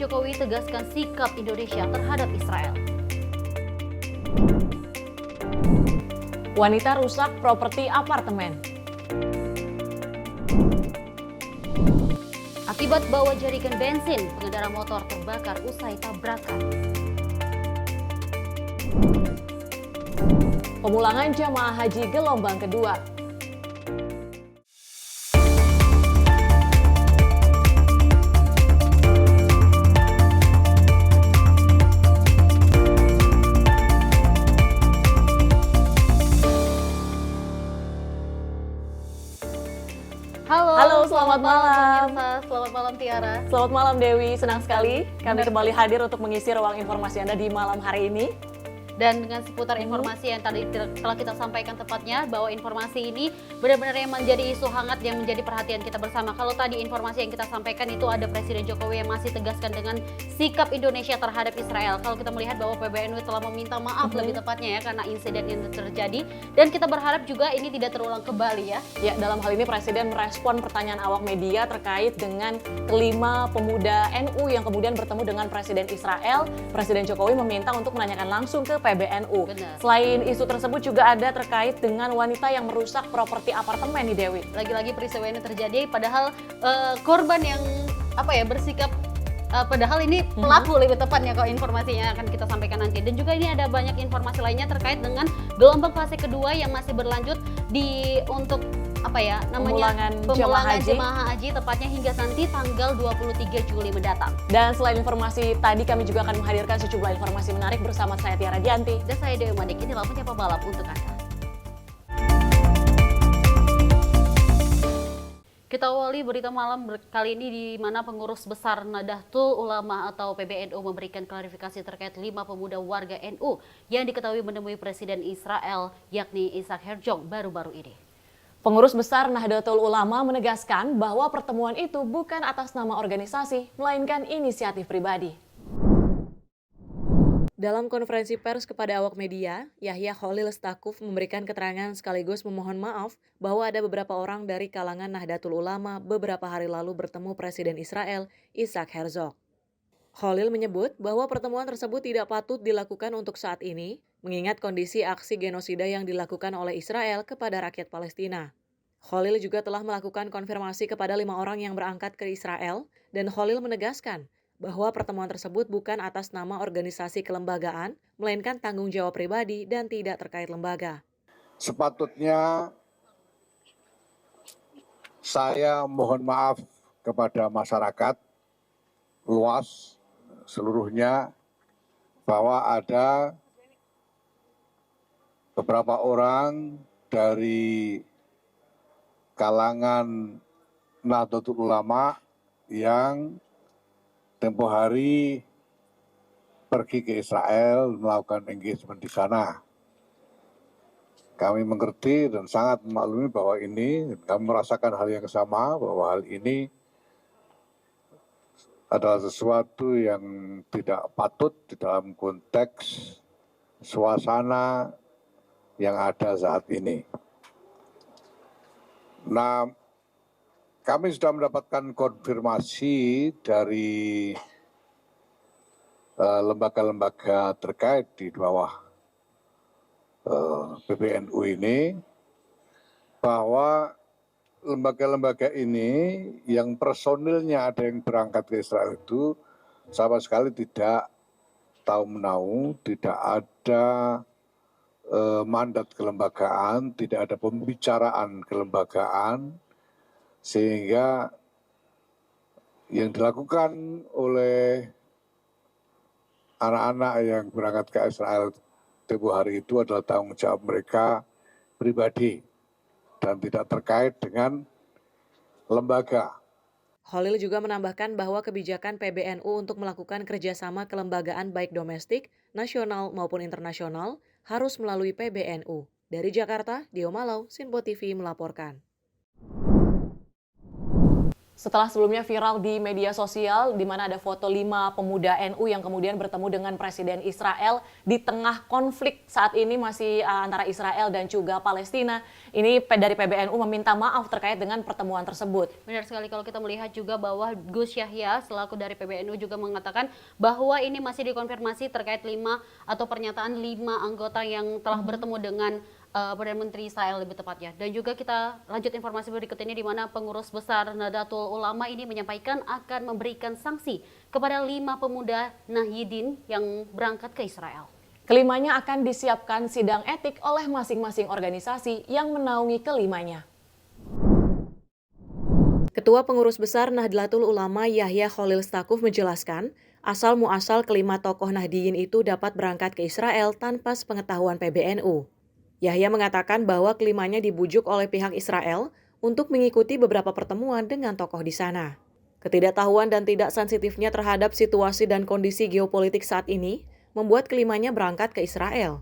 Jokowi tegaskan sikap Indonesia terhadap Israel. Wanita rusak properti apartemen. Akibat bawa jerigen bensin, pengendara motor terbakar usai tabrakan. Pemulangan jamaah haji gelombang kedua. Halo, selamat malam. Pemirsa. Selamat malam Tiara. Selamat malam Dewi, senang sekali kami kembali hadir untuk mengisi ruang informasi Anda di malam hari ini. Dan dengan seputar informasi yang tadi telah kita sampaikan tepatnya, bahwa informasi ini benar-benar yang menjadi isu hangat yang menjadi perhatian kita bersama. Kalau tadi informasi yang kita sampaikan itu ada Presiden Jokowi yang masih tegaskan dengan sikap Indonesia terhadap Israel. Kalau kita melihat bahwa PBNU telah meminta maaf lebih tepatnya ya karena insiden yang terjadi. Dan kita berharap juga ini tidak terulang kembali ya. Ya, dalam hal ini Presiden merespon pertanyaan awak media terkait dengan kelima pemuda NU yang kemudian bertemu dengan Presiden Israel. Presiden Jokowi meminta untuk menanyakan langsung ke PBNU. Benar. Selain isu tersebut juga ada terkait dengan wanita yang merusak properti apartemen nih Dewi. Lagi-lagi peristiwa ini terjadi padahal korban yang bersikap padahal ini pelaku lebih tepatnya kalau informasinya akan kita sampaikan nanti. Dan juga ini ada banyak informasi lainnya terkait dengan gelombang fase kedua yang masih berlanjut untuk Pemulangan jemaah haji tepatnya hingga nanti tanggal 23 Juli mendatang. Dan selain informasi tadi, kami juga akan menghadirkan sejumlah informasi menarik bersama saya Tiara Dianti Dan saya Dewi Manik. Inilah Penyapa Balap untuk Anda. Kita awali berita malam kali ini di mana pengurus besar Nahdlatul Ulama atau PBNU memberikan klarifikasi terkait 5 pemuda warga NU yang diketahui menemui Presiden Israel yakni Isaac Herzog baru-baru ini. Pengurus besar Nahdlatul Ulama menegaskan bahwa pertemuan itu bukan atas nama organisasi, melainkan inisiatif pribadi. Dalam konferensi pers kepada awak media, Yahya Khalil Stakuf memberikan keterangan sekaligus memohon maaf bahwa ada beberapa orang dari kalangan Nahdlatul Ulama beberapa hari lalu bertemu Presiden Israel, Isaac Herzog. Khalil menyebut bahwa pertemuan tersebut tidak patut dilakukan untuk saat ini, mengingat kondisi aksi genosida yang dilakukan oleh Israel kepada rakyat Palestina. Khalil juga telah melakukan konfirmasi kepada 5 orang yang berangkat ke Israel, dan Khalil menegaskan bahwa pertemuan tersebut bukan atas nama organisasi kelembagaan, melainkan tanggung jawab pribadi dan tidak terkait lembaga. Sepatutnya saya mohon maaf kepada masyarakat luas seluruhnya bahwa ada beberapa orang dari kalangan Nahdlatul Ulama yang tempo hari pergi ke Israel melakukan engagement di sana. Kami mengerti dan sangat memaklumi bahwa kami merasakan hal yang sama, bahwa hal ini adalah sesuatu yang tidak patut di dalam konteks suasana yang ada saat ini. Nah, kami sudah mendapatkan konfirmasi dari lembaga-lembaga terkait di bawah PBNU ini, bahwa lembaga-lembaga ini yang personilnya ada yang berangkat ke Israel itu sama sekali tidak tahu menahu, tidak ada mandat kelembagaan, tidak ada pembicaraan kelembagaan, sehingga yang dilakukan oleh anak-anak yang berangkat ke Israel tempoh hari itu adalah tanggung jawab mereka pribadi dan tidak terkait dengan lembaga. Khalil juga menambahkan bahwa kebijakan PBNU untuk melakukan kerjasama kelembagaan baik domestik, nasional maupun internasional harus melalui PBNU. Dari Jakarta, Dio Malau, Sinpo TV melaporkan. Setelah sebelumnya viral di media sosial di mana ada foto 5 pemuda NU yang kemudian bertemu dengan Presiden Israel di tengah konflik saat ini masih antara Israel dan juga Palestina. Ini dari PBNU meminta maaf terkait dengan pertemuan tersebut. Benar sekali, kalau kita melihat juga bahwa Gus Yahya selaku dari PBNU juga mengatakan bahwa ini masih dikonfirmasi terkait pernyataan 5 anggota yang telah bertemu dengan Perdana Menteri Israel lebih tepatnya. Dan juga kita lanjut informasi berikut ini di mana pengurus besar Nahdlatul Ulama ini menyampaikan akan memberikan sanksi kepada 5 pemuda Nahdliyin yang berangkat ke Israel. Kelimanya akan disiapkan sidang etik oleh masing-masing organisasi yang menaungi kelimanya. Ketua Pengurus Besar Nahdlatul Ulama Yahya Khalil Stakuf menjelaskan, asal muasal kelima tokoh Nahdliyin itu dapat berangkat ke Israel tanpa sepengetahuan PBNU. Yahya mengatakan bahwa kelimanya dibujuk oleh pihak Israel untuk mengikuti beberapa pertemuan dengan tokoh di sana. Ketidaktahuan dan tidak sensitifnya terhadap situasi dan kondisi geopolitik saat ini membuat kelimanya berangkat ke Israel.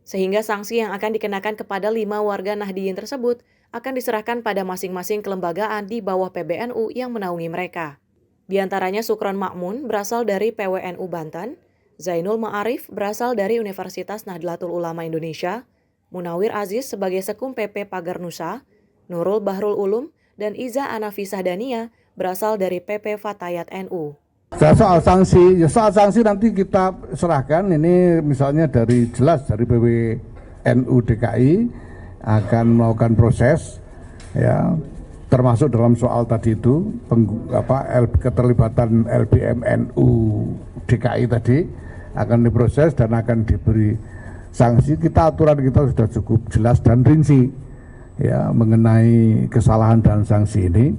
Sehingga sanksi yang akan dikenakan kepada 5 warga Nahdliyin tersebut akan diserahkan pada masing-masing kelembagaan di bawah PBNU yang menaungi mereka. Di antaranya Sukron Makmun berasal dari PWNU Banten, Zainul Ma'arif berasal dari Universitas Nahdlatul Ulama Indonesia, Munawir Aziz sebagai Sekum PP Pagar Nusa, Nurul Bahrul Ulum, dan Iza Anafisah Dania berasal dari PP Fatayat NU. Soal sanksi nanti kita serahkan, ini misalnya jelas dari PWNU DKI akan melakukan proses, ya, termasuk dalam soal tadi itu keterlibatan LBMNU DKI tadi akan diproses dan akan diberi sanksi. Aturan kita sudah cukup jelas dan rinci, ya, mengenai kesalahan dan sanksi ini.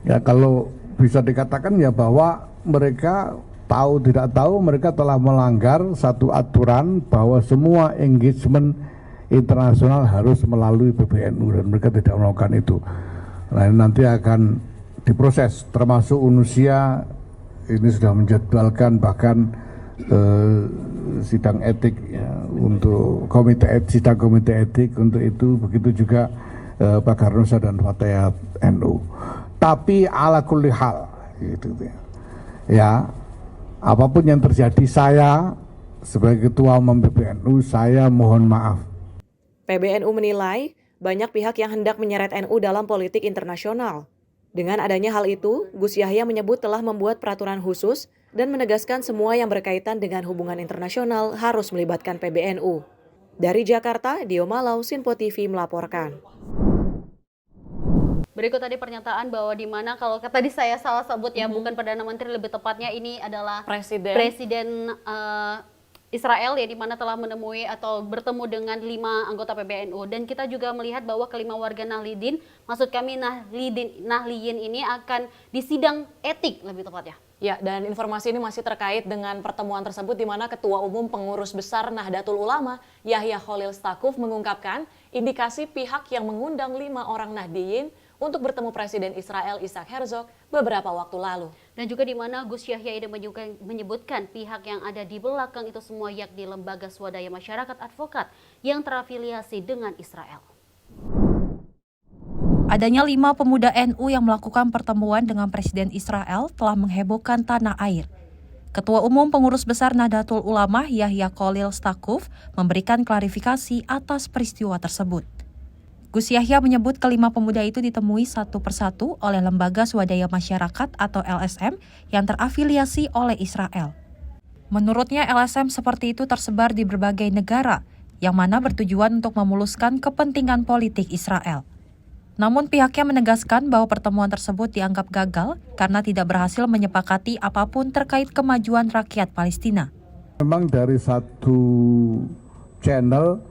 Ya, kalau bisa dikatakan ya bahwa mereka tahu tidak tahu mereka telah melanggar satu aturan bahwa semua engagement internasional harus melalui PBNU dan mereka tidak melakukan itu. Nah, nanti akan diproses, termasuk UNUSIA ini sudah menjadwalkan bahkan sidang etik, ya, untuk sidang komite etik untuk itu, begitu juga Pagar Nusa dan Fatayat NU. Tapi ala kulli hal, gitu ya, apapun yang terjadi, saya sebagai ketua umum PBNU saya mohon maaf. PBNU menilai banyak pihak yang hendak menyeret NU dalam politik internasional. Dengan adanya hal itu, Gus Yahya menyebut telah membuat peraturan khusus dan menegaskan semua yang berkaitan dengan hubungan internasional harus melibatkan PBNU. Dari Jakarta, Dio Malau, Sinpo TV melaporkan. Berikut tadi pernyataan bahwa di mana kalau tadi saya salah sebut ya, bukan Perdana Menteri, lebih tepatnya ini adalah Presiden Israel, ya, di mana telah menemui atau bertemu dengan 5 anggota PBNU. Dan kita juga melihat bahwa kelima warga Nahdliyin, maksud kami Nahdliyin ini akan disidang etik lebih tepatnya. Ya, dan informasi ini masih terkait dengan pertemuan tersebut di mana Ketua Umum Pengurus Besar Nahdlatul Ulama Yahya Khalil Stakuf mengungkapkan indikasi pihak yang mengundang 5 orang Nahdliyin untuk bertemu Presiden Israel Isaac Herzog beberapa waktu lalu. Dan juga di mana Gus Yahya ini menyebutkan pihak yang ada di belakang itu semua yakni lembaga swadaya masyarakat advokat yang terafiliasi dengan Israel. Adanya 5 pemuda NU yang melakukan pertemuan dengan Presiden Israel telah menghebohkan tanah air. Ketua Umum Pengurus Besar Nahdlatul Ulama Yahya Khalil Stakuf memberikan klarifikasi atas peristiwa tersebut. Gus Yahya menyebut kelima pemuda itu ditemui satu persatu oleh lembaga swadaya masyarakat atau LSM yang terafiliasi oleh Israel. Menurutnya LSM seperti itu tersebar di berbagai negara yang mana bertujuan untuk memuluskan kepentingan politik Israel. Namun pihaknya menegaskan bahwa pertemuan tersebut dianggap gagal karena tidak berhasil menyepakati apapun terkait kemajuan rakyat Palestina. Memang dari satu channel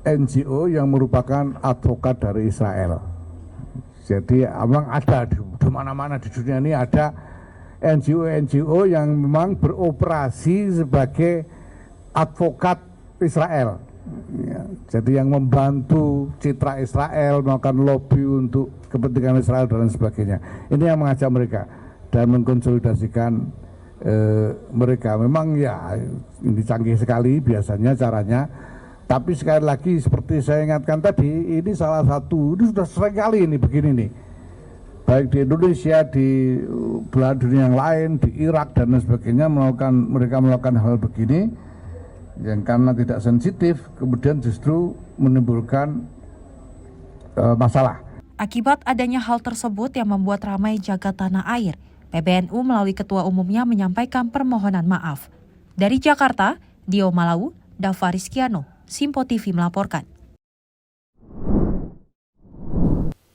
NGO yang merupakan advokat dari Israel. Jadi memang ada di mana-mana di dunia ini ada NGO yang memang beroperasi sebagai advokat Israel. Ya, jadi yang membantu citra Israel, melakukan lobby untuk kepentingan Israel dan sebagainya. Ini yang mengajak mereka dan mengkonsolidasikan mereka. Memang ya ini canggih sekali biasanya caranya. Tapi sekali lagi seperti saya ingatkan tadi, ini salah satu, ini sudah sering kali ini begini nih. baik di Indonesia, di belahan dunia yang lain, di Irak dan lain sebagainya mereka melakukan hal begini yang karena tidak sensitif kemudian justru menimbulkan masalah. Akibat adanya hal tersebut yang membuat ramai jagat tanah air, PBNU melalui ketua umumnya menyampaikan permohonan maaf. Dari Jakarta, Dio Malau, Dava Rizkiano, Simpo TV melaporkan.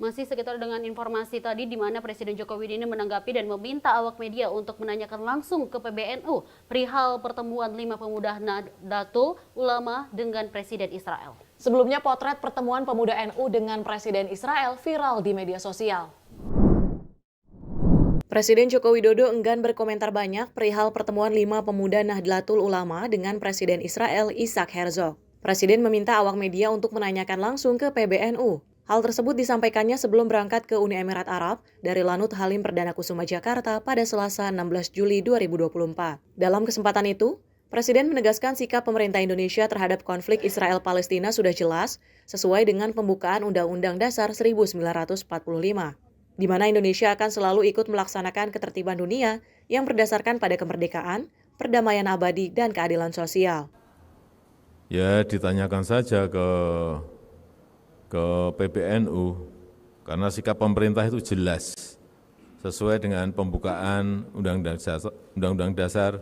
Masih sekitar dengan informasi tadi di mana Presiden Joko Widodo menanggapi dan meminta awak media untuk menanyakan langsung ke PBNU perihal pertemuan 5 pemuda Nahdlatul Ulama dengan Presiden Israel. Sebelumnya potret pertemuan pemuda NU dengan Presiden Israel viral di media sosial. Presiden Joko Widodo enggan berkomentar banyak perihal pertemuan 5 pemuda Nahdlatul Ulama dengan Presiden Israel Isaac Herzog. Presiden meminta awak media untuk menanyakan langsung ke PBNU. Hal tersebut disampaikannya sebelum berangkat ke Uni Emirat Arab dari Lanut Halim Perdana Kusuma Jakarta pada Selasa 16 Juli 2024. Dalam kesempatan itu, Presiden menegaskan sikap pemerintah Indonesia terhadap konflik Israel-Palestina sudah jelas sesuai dengan pembukaan Undang-Undang Dasar 1945, di mana Indonesia akan selalu ikut melaksanakan ketertiban dunia yang berdasarkan pada kemerdekaan, perdamaian abadi, dan keadilan sosial. Ya, ditanyakan saja ke PBNU, karena sikap pemerintah itu jelas, sesuai dengan pembukaan Undang-Undang Dasar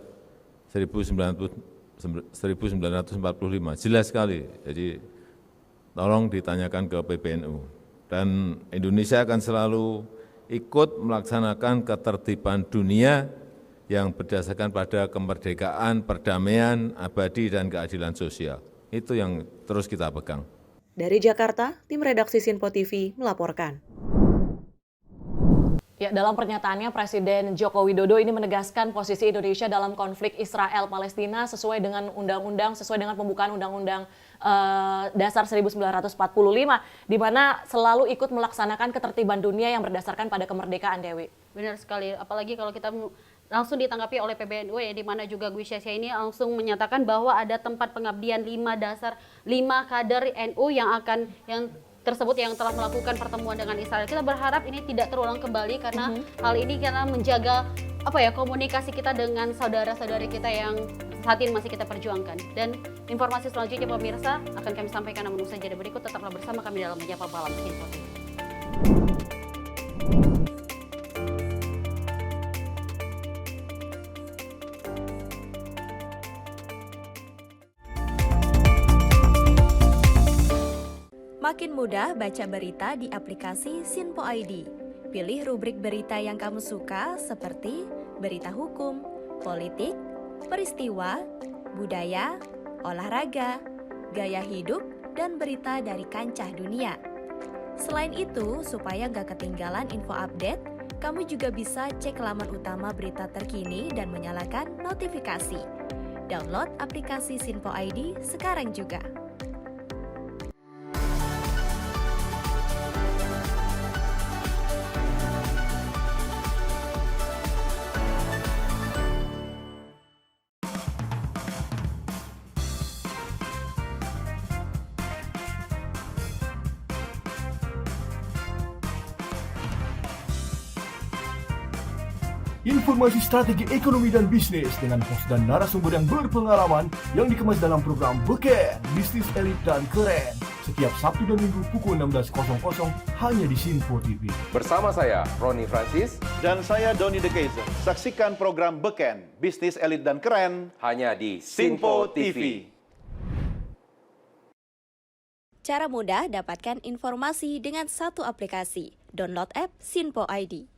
1945, jelas sekali. Jadi tolong ditanyakan ke PBNU. Dan Indonesia akan selalu ikut melaksanakan ketertiban dunia yang berdasarkan pada kemerdekaan, perdamaian, abadi, dan keadilan sosial. Itu yang terus kita pegang. Dari Jakarta, tim redaksi Sinpo TV melaporkan. Ya, dalam pernyataannya Presiden Joko Widodo ini menegaskan posisi Indonesia dalam konflik Israel-Palestina sesuai dengan undang-undang, sesuai dengan pembukaan Undang-Undang Dasar 1945, di mana selalu ikut melaksanakan ketertiban dunia yang berdasarkan pada kemerdekaan, Dewi. Benar sekali, apalagi kalau kita langsung ditanggapi oleh PBNU ya, di mana juga Gus Yahya ini langsung menyatakan bahwa ada tempat pengabdian 5 kader NU yang tersebut yang telah melakukan pertemuan dengan Israel. Kita berharap ini tidak terulang kembali karena hal ini karena menjaga komunikasi kita dengan saudara-saudari kita yang saat ini masih kita perjuangkan. Dan informasi selanjutnya pemirsa akan kami sampaikan, namun usai jeda berikut tetaplah bersama kami dalam Menyapa Malam Sinpo TV. Makin mudah baca berita di aplikasi Sinpo ID. Pilih rubrik berita yang kamu suka seperti berita hukum, politik, peristiwa, budaya, olahraga, gaya hidup, dan berita dari kancah dunia. Selain itu, supaya nggak ketinggalan info update, kamu juga bisa cek laman utama berita terkini dan menyalakan notifikasi. Download aplikasi Sinpo ID sekarang juga. Informasi strategi ekonomi dan bisnis dengan host dan narasumber yang berpengalaman yang dikemas dalam program Beken, Bisnis Elit dan Keren. Setiap Sabtu dan Minggu pukul 16.00 hanya di Sinpo TV. Bersama saya, Roni Francis. Dan saya, Doni De Keizer. Saksikan program Beken, Bisnis Elit dan Keren Hanya di Sinpo TV. Cara mudah dapatkan informasi dengan satu aplikasi. Download app Sinpo ID.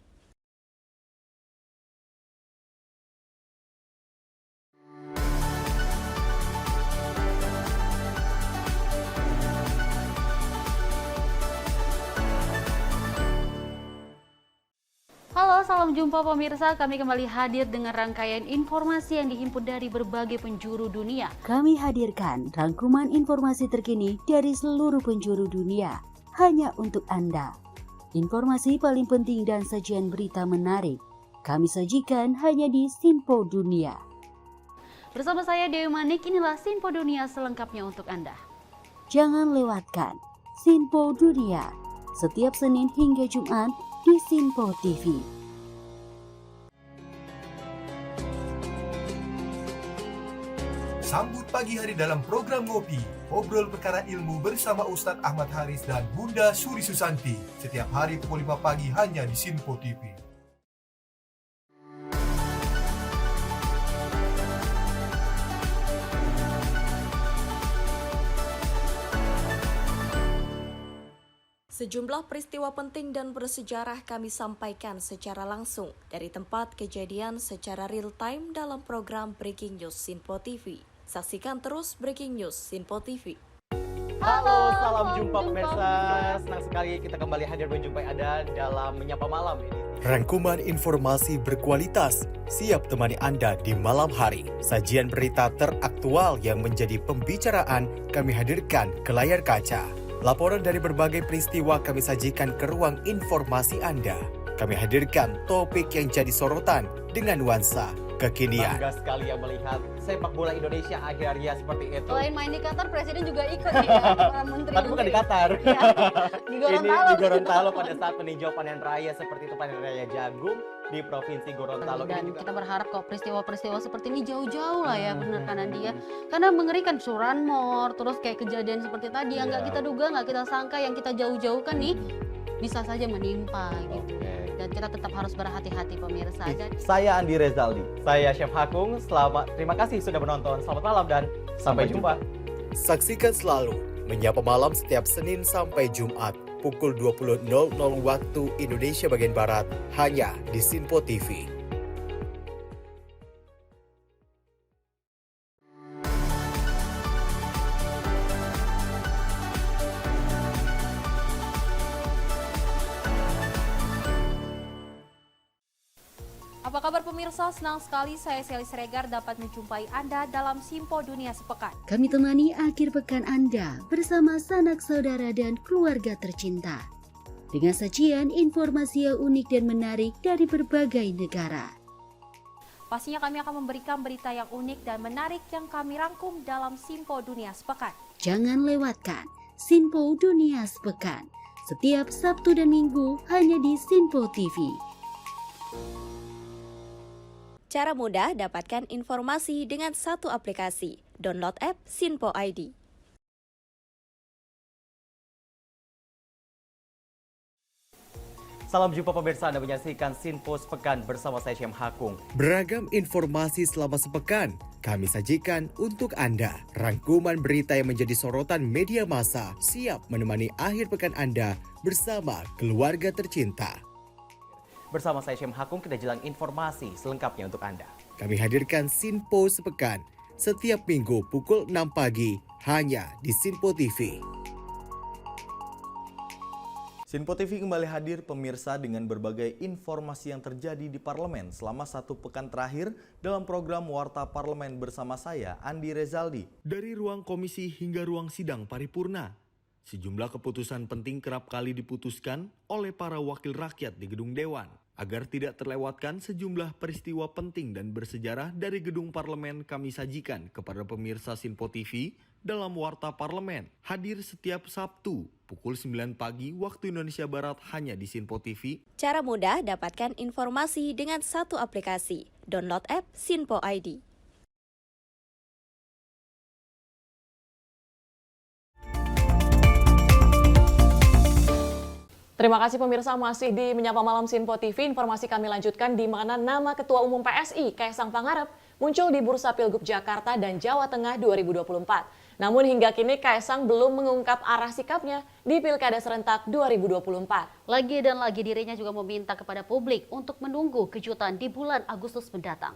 Halo, salam jumpa pemirsa. Kami kembali hadir dengan rangkaian informasi yang dihimpun dari berbagai penjuru dunia. Kami hadirkan rangkuman informasi terkini dari seluruh penjuru dunia hanya untuk Anda. Informasi paling penting dan sajian berita menarik kami sajikan hanya di Sinpo Dunia. Bersama saya Dewi Manik, inilah Sinpo Dunia selengkapnya untuk Anda. Jangan lewatkan Sinpo Dunia setiap Senin hingga Jumat di Sinpo TV. Sambut pagi hari dalam program Ngopi, obrol perkara ilmu bersama Ustadz Ahmad Haris dan Bunda Suri Susanti. Setiap hari pukul 5 pagi hanya di Sinpo TV. Sejumlah peristiwa penting dan bersejarah kami sampaikan secara langsung dari tempat kejadian secara real time dalam program Breaking News Sinpo TV. Saksikan terus Breaking News Sinpo TV. Halo, salam jumpa pemirsa. Senang sekali kita kembali hadir menjumpai Anda dalam Menyapa Malam ini. Rangkuman informasi berkualitas siap temani Anda di malam hari. Sajian berita teraktual yang menjadi pembicaraan kami hadirkan ke layar kaca. Laporan dari berbagai peristiwa kami sajikan ke ruang informasi Anda. Kami hadirkan topik yang jadi sorotan dengan nuansa kekinian. Bangga sekali yang melihat sepak bola Indonesia akhirnya seperti itu. Selain main di Qatar, Presiden juga ikut nih ya, para menteri. Tapi bukan di Qatar. Ya, di Gorontalo. Ini di Gorontalo pada saat meninjau panen raya seperti itu, panen raya jagung di Provinsi Gorontalo. Dan kita berharap kok peristiwa-peristiwa seperti ini jauh-jauh lah ya, benar kan Andi ya. Karena mengerikan curanmor, terus kayak kejadian seperti tadi yang nggak kita duga, nggak kita sangka, yang kita jauh-jauhkan nih bisa saja menimpa gitu. Dan kita tetap harus berhati-hati pemirsa. Saya Andi Rezaldi, saya Chef Hakung. Terima kasih sudah menonton. Selamat malam dan sampai jumpa. Saksikan selalu Menyapa Malam setiap Senin sampai Jumat pukul 20.00 waktu Indonesia bagian Barat hanya di Sinpo TV. Apa kabar pemirsa? Senang sekali saya Sally Siregar dapat menjumpai Anda dalam Simpo Dunia Sepekan. Kami temani akhir pekan Anda bersama sanak saudara dan keluarga tercinta. Dengan sajian informasi yang unik dan menarik dari berbagai negara. Pastinya kami akan memberikan berita yang unik dan menarik yang kami rangkum dalam Simpo Dunia Sepekan. Jangan lewatkan Sinpo Dunia Sepekan setiap Sabtu dan Minggu hanya di Sinpo TV. Cara mudah dapatkan informasi dengan satu aplikasi. Download app Sinpo ID. Salam jumpa pemirsa, Anda menyaksikan Sinpo Sepekan bersama saya Syem Hakung. Beragam informasi selama sepekan kami sajikan untuk Anda. Rangkuman berita yang menjadi sorotan media massa siap menemani akhir pekan Anda bersama keluarga tercinta. Bersama saya Syem Hakung, kita jelang informasi selengkapnya untuk Anda. Kami hadirkan Sinpo Sepekan setiap minggu pukul 6 pagi hanya di Sinpo TV. Sinpo TV kembali hadir pemirsa dengan berbagai informasi yang terjadi di parlemen selama satu pekan terakhir dalam program Warta Parlemen bersama saya, Andi Rezaldi. Dari ruang komisi hingga ruang sidang paripurna, sejumlah keputusan penting kerap kali diputuskan oleh para wakil rakyat di gedung Dewan. Agar tidak terlewatkan sejumlah peristiwa penting dan bersejarah dari gedung parlemen kami sajikan kepada pemirsa Sinpo TV dalam Warta Parlemen. Hadir setiap Sabtu pukul 9 pagi waktu Indonesia Barat hanya di Sinpo TV. Cara mudah dapatkan informasi dengan satu aplikasi. Download app Sinpo ID. Terima kasih pemirsa, masih di Menyapa Malam Sinpo TV. Informasi kami lanjutkan di mana nama Ketua Umum PSI, Kaisang Pangarep, muncul di Bursa Pilgub Jakarta dan Jawa Tengah 2024. Namun hingga kini Kaisang belum mengungkap arah sikapnya di Pilkada Serentak 2024. Lagi dan lagi dirinya juga meminta kepada publik untuk menunggu kejutan di bulan Agustus mendatang.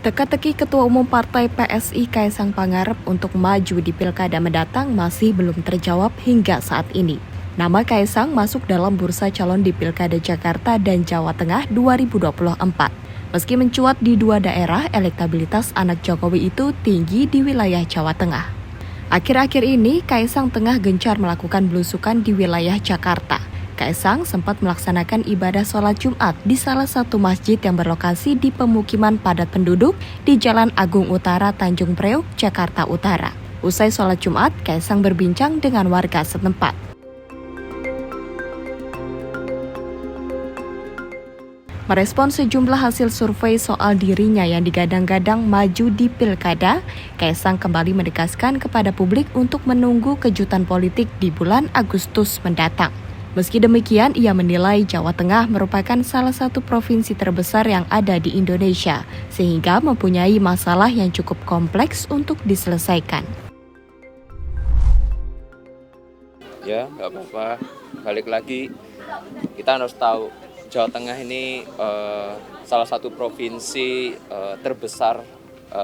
Teka-teki Ketua Umum Partai PSI Kaisang Pangarep untuk maju di Pilkada mendatang masih belum terjawab hingga saat ini. Nama Kaisang masuk dalam bursa calon di Pilkada Jakarta dan Jawa Tengah 2024. Meski mencuat di dua daerah, elektabilitas anak Jokowi itu tinggi di wilayah Jawa Tengah. Akhir-akhir ini, Kaisang tengah gencar melakukan belusukan di wilayah Jakarta. Kaisang sempat melaksanakan ibadah sholat Jumat di salah satu masjid yang berlokasi di pemukiman padat penduduk di Jalan Agung Utara, Tanjung Priok, Jakarta Utara. Usai sholat Jumat, Kaisang berbincang dengan warga setempat. Merespon sejumlah hasil survei soal dirinya yang digadang-gadang maju di Pilkada, Kaisang kembali menegaskan kepada publik untuk menunggu kejutan politik di bulan Agustus mendatang. Meski demikian, ia menilai Jawa Tengah merupakan salah satu provinsi terbesar yang ada di Indonesia, sehingga mempunyai masalah yang cukup kompleks untuk diselesaikan. Ya, nggak apa-apa. Balik lagi, kita harus tahu Jawa Tengah ini salah satu provinsi terbesar,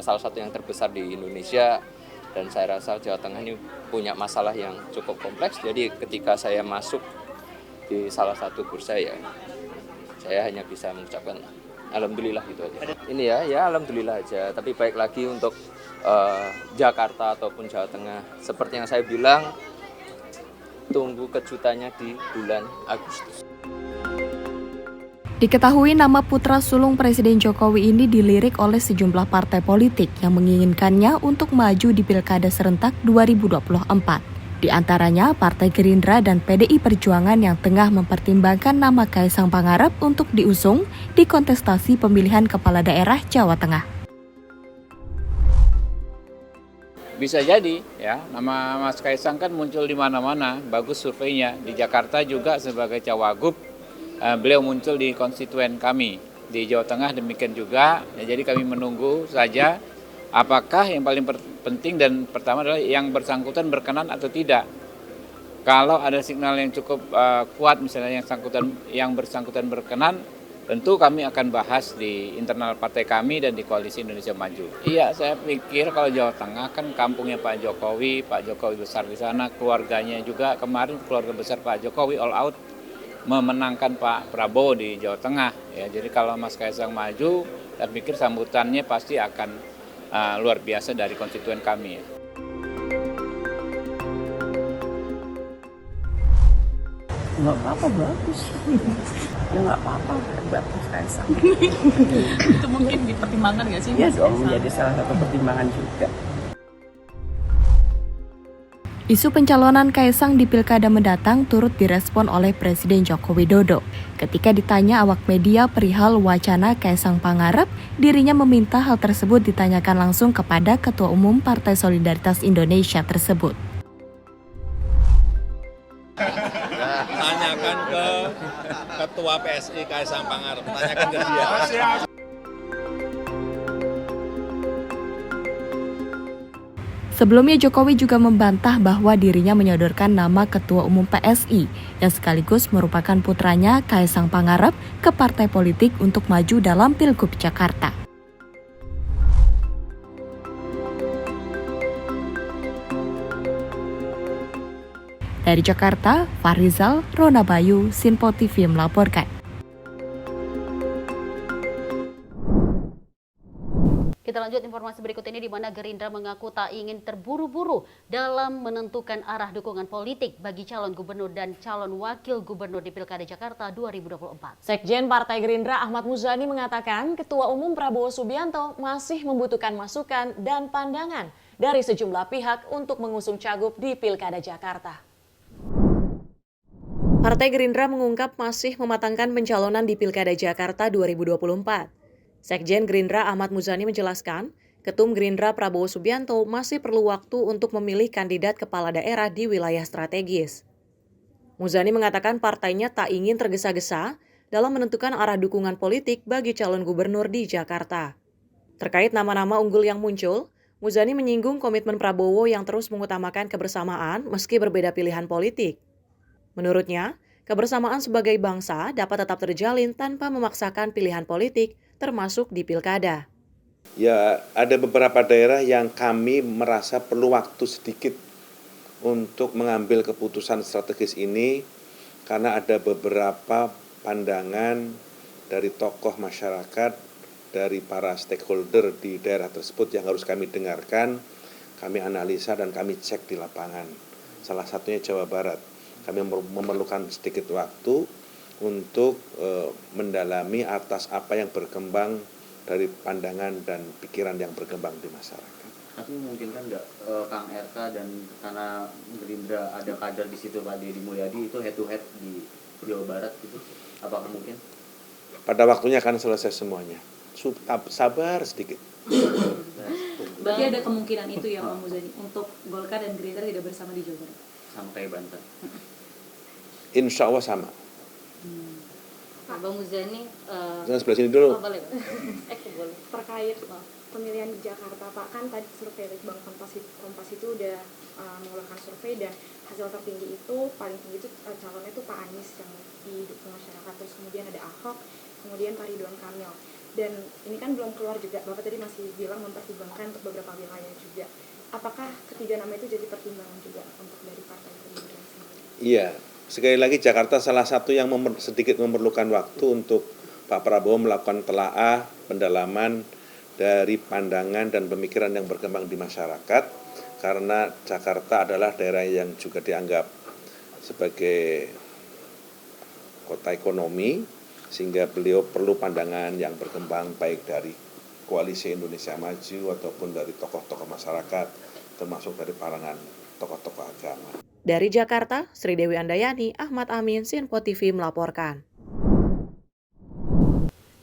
salah satu yang terbesar di Indonesia, dan saya rasa Jawa Tengah ini punya masalah yang cukup kompleks. Jadi ketika saya masuk di salah satu bursa, ya saya hanya bisa mengucapkan alhamdulillah gitu aja. Ini ya alhamdulillah aja. Tapi baik lagi untuk Jakarta ataupun Jawa Tengah, seperti yang saya bilang, tunggu kejutannya di bulan Agustus. Diketahui nama putra sulung Presiden Jokowi ini dilirik oleh sejumlah partai politik yang menginginkannya untuk maju di Pilkada serentak 2024. Di antaranya Partai Gerindra dan PDI Perjuangan yang tengah mempertimbangkan nama Kaisang Pangarep untuk diusung di kontestasi pemilihan kepala daerah Jawa Tengah. Bisa jadi ya, nama Mas Kaisang kan muncul di mana-mana, bagus surveinya. Di Jakarta juga sebagai cawagup, beliau muncul di konstituen kami. Di Jawa Tengah demikian juga, ya, jadi kami menunggu saja apakah yang paling penting dan pertama adalah yang bersangkutan berkenan atau tidak. Kalau ada signal yang cukup kuat, misalnya yang bersangkutan berkenan, tentu kami akan bahas di internal partai kami dan di Koalisi Indonesia Maju. Iya, saya pikir kalau Jawa Tengah kan kampungnya Pak Jokowi besar di sana, keluarganya juga kemarin keluarga besar Pak Jokowi all out memenangkan Pak Prabowo di Jawa Tengah. Ya, jadi kalau Mas Kaisang maju, saya pikir sambutannya pasti akan luar biasa dari konstituen kami. Ya. Nggak apa-apa, bagus. Ya nggak apa-apa buat Mas Kaisang. Itu mungkin dipertimbangkan nggak sih? Ya dong, menjadi salah satu pertimbangan juga. Isu pencalonan Kaisang di Pilkada mendatang turut direspon oleh Presiden Joko Widodo. Ketika ditanya awak media perihal wacana Kaisang Pangarep, dirinya meminta hal tersebut ditanyakan langsung kepada Ketua Umum Partai Solidaritas Indonesia tersebut. Tanyakan ke Ketua PSI Kaisang Pangarep, tanyakan ke dia. Sebelumnya Jokowi juga membantah bahwa dirinya menyodorkan nama Ketua Umum PSI yang sekaligus merupakan putranya Kaisang Pangarep ke partai politik untuk maju dalam Pilgub Jakarta. Dari Jakarta, Farizal, Rona Bayu, Sinpo TV melaporkan. Kita lanjut informasi berikut ini di mana Gerindra mengaku tak ingin terburu-buru dalam menentukan arah dukungan politik bagi calon gubernur dan calon wakil gubernur di Pilkada Jakarta 2024. Sekjen Partai Gerindra Ahmad Muzani mengatakan Ketua Umum Prabowo Subianto masih membutuhkan masukan dan pandangan dari sejumlah pihak untuk mengusung cagup di Pilkada Jakarta. Partai Gerindra mengungkap masih mematangkan pencalonan di Pilkada Jakarta 2024. Sekjen Gerindra Ahmad Muzani menjelaskan, Ketum Gerindra Prabowo Subianto masih perlu waktu untuk memilih kandidat kepala daerah di wilayah strategis. Muzani mengatakan partainya tak ingin tergesa-gesa dalam menentukan arah dukungan politik bagi calon gubernur di Jakarta. Terkait nama-nama unggul yang muncul, Muzani menyinggung komitmen Prabowo yang terus mengutamakan kebersamaan meski berbeda pilihan politik. Menurutnya, kebersamaan sebagai bangsa dapat tetap terjalin tanpa memaksakan pilihan politik, termasuk di pilkada. Ya, ada beberapa daerah yang kami merasa perlu waktu sedikit untuk mengambil keputusan strategis ini karena ada beberapa pandangan dari tokoh masyarakat, dari para stakeholder di daerah tersebut yang harus kami dengarkan, kami analisa dan kami cek di lapangan. Salah satunya Jawa Barat. kami memerlukan sedikit waktu untuk mendalami atas apa yang berkembang dari pandangan dan pikiran yang berkembang di masyarakat. Tapi mungkin kan nggak Kang RK dan karena Gerindra ada kader di situ Pak Deddy Mulyadi itu head to head di Jawa Barat gitu, apakah mungkin? Pada waktunya akan selesai semuanya. Sabar sedikit. Berarti ada kemungkinan itu ya Pak Muzani untuk Golkar dan Gerindra tidak bersama di Jawa Barat? Sampai Banten. Insya Allah sama. Pak Bang Muzani, Jangan sebelah sini dulu. boleh. Boleh. Terkait pemilihan di Jakarta Pak, kan tadi survei Litbang Kompas itu udah mengeluarkan survei dan hasil tertinggi itu paling tinggi itu calonnya itu Pak Anies yang didukung masyarakat, terus kemudian ada Ahok, kemudian Pak Ridwan Kamil, dan ini kan belum keluar juga, Bapak tadi masih bilang mempertimbangkan untuk beberapa wilayah juga. Apakah ketiga nama itu jadi pertimbangan juga untuk dari partai Gerindra sendiri? Iya, sekali lagi Jakarta salah satu yang sedikit memerlukan waktu untuk Pak Prabowo melakukan telaah, pendalaman dari pandangan dan pemikiran yang berkembang di masyarakat, karena Jakarta adalah daerah yang juga dianggap sebagai kota ekonomi, sehingga beliau perlu pandangan yang berkembang baik dari Koalisi Indonesia Maju ataupun dari tokoh-tokoh masyarakat, termasuk dari kalangan tokoh-tokoh agama. Dari Jakarta, Sri Dewi Andayani, Ahmad Amin, Sinpo TV melaporkan.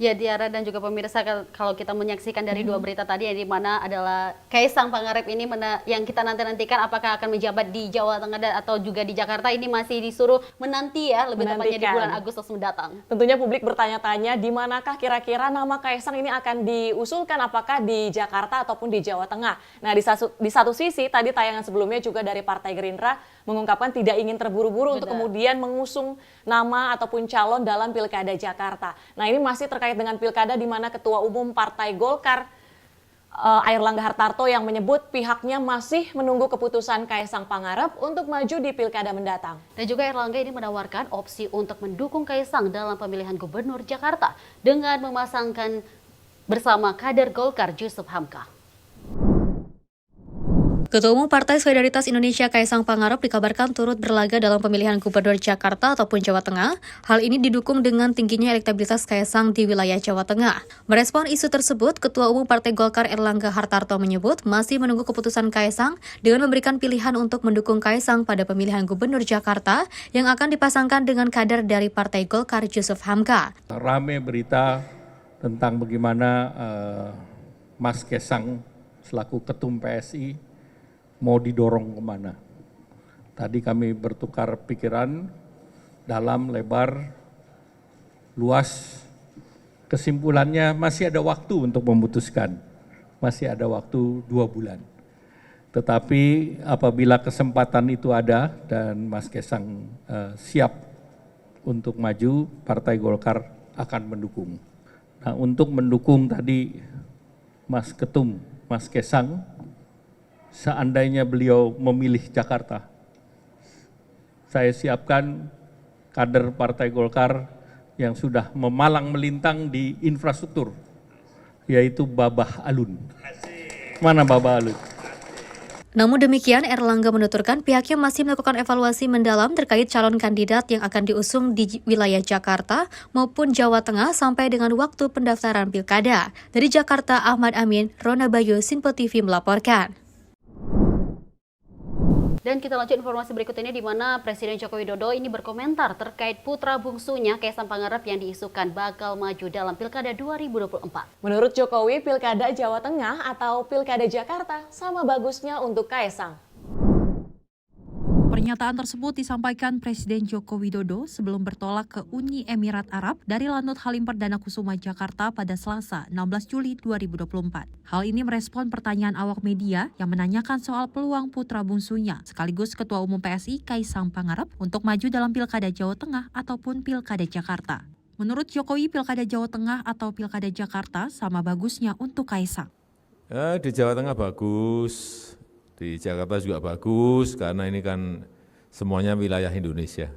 Ya Tiara dan juga pemirsa, kalau kita menyaksikan dari dua berita tadi yang di mana adalah Kaisang Pangarep ini yang kita nantikan apakah akan menjabat di Jawa Tengah atau juga di Jakarta, ini masih disuruh menanti ya, lebih tepatnya di bulan Agustus mendatang. Tentunya publik bertanya-tanya di manakah kira-kira nama Kaisang ini akan diusulkan, apakah di Jakarta ataupun di Jawa Tengah. Nah di satu sisi tadi tayangan sebelumnya juga dari Partai Gerindra mengungkapkan tidak ingin terburu-buru untuk kemudian mengusung nama ataupun calon dalam Pilkada Jakarta. Nah ini masih terkait dengan Pilkada di mana Ketua Umum Partai Golkar Airlangga Hartarto yang menyebut pihaknya masih menunggu keputusan Kaisang Pangarep untuk maju di Pilkada mendatang. Dan juga Airlangga ini menawarkan opsi untuk mendukung Kaisang dalam pemilihan Gubernur Jakarta dengan memasangkan bersama kader Golkar Jusuf Hamka. Ketua Umum Partai Solidaritas Indonesia Kaisang Pangarep dikabarkan turut berlaga dalam pemilihan Gubernur Jakarta ataupun Jawa Tengah. Hal ini didukung dengan tingginya elektabilitas Kaisang di wilayah Jawa Tengah. Merespon isu tersebut, Ketua Umum Partai Golkar Airlangga Hartarto menyebut masih menunggu keputusan Kaisang dengan memberikan pilihan untuk mendukung Kaisang pada pemilihan Gubernur Jakarta yang akan dipasangkan dengan kader dari Partai Golkar Jusuf Hamka. Rame berita tentang bagaimana Mas Kaisang selaku Ketum PSI mau didorong kemana. Tadi kami bertukar pikiran dalam, lebar, luas. Kesimpulannya masih ada waktu untuk memutuskan. Masih ada waktu 2 bulan. Tetapi apabila kesempatan itu ada dan Mas Kaisang siap untuk maju, Partai Golkar akan mendukung. Nah, untuk mendukung tadi Mas Ketum, Mas Kaisang, seandainya beliau memilih Jakarta, saya siapkan kader Partai Golkar yang sudah memalang melintang di infrastruktur, yaitu Babah Alun. Mana Babah Alun? Namun demikian, Airlangga menuturkan pihaknya masih melakukan evaluasi mendalam terkait calon kandidat yang akan diusung di wilayah Jakarta maupun Jawa Tengah sampai dengan waktu pendaftaran pilkada. Dari Jakarta, Ahmad Amin, Rona Bayu, Sinpo TV melaporkan. Dan kita lanjut informasi berikut ini di mana Presiden Joko Widodo ini berkomentar terkait putra bungsunya Kaisang Pangarep yang diisukan bakal maju dalam Pilkada 2024. Menurut Jokowi, Pilkada Jawa Tengah atau Pilkada Jakarta sama bagusnya untuk Kaisang. Pernyataan tersebut disampaikan Presiden Joko Widodo sebelum bertolak ke Uni Emirat Arab dari Lanut Halim Perdana Kusuma Jakarta pada Selasa 16 Juli 2024. Hal ini merespon pertanyaan awak media yang menanyakan soal peluang putra bungsunya sekaligus Ketua Umum PSI Kaisang Pangarep untuk maju dalam Pilkada Jawa Tengah ataupun Pilkada Jakarta. Menurut Jokowi, Pilkada Jawa Tengah atau Pilkada Jakarta sama bagusnya untuk Kaisang. Di Jawa Tengah bagus. Di Jakarta juga bagus, karena ini kan semuanya wilayah Indonesia.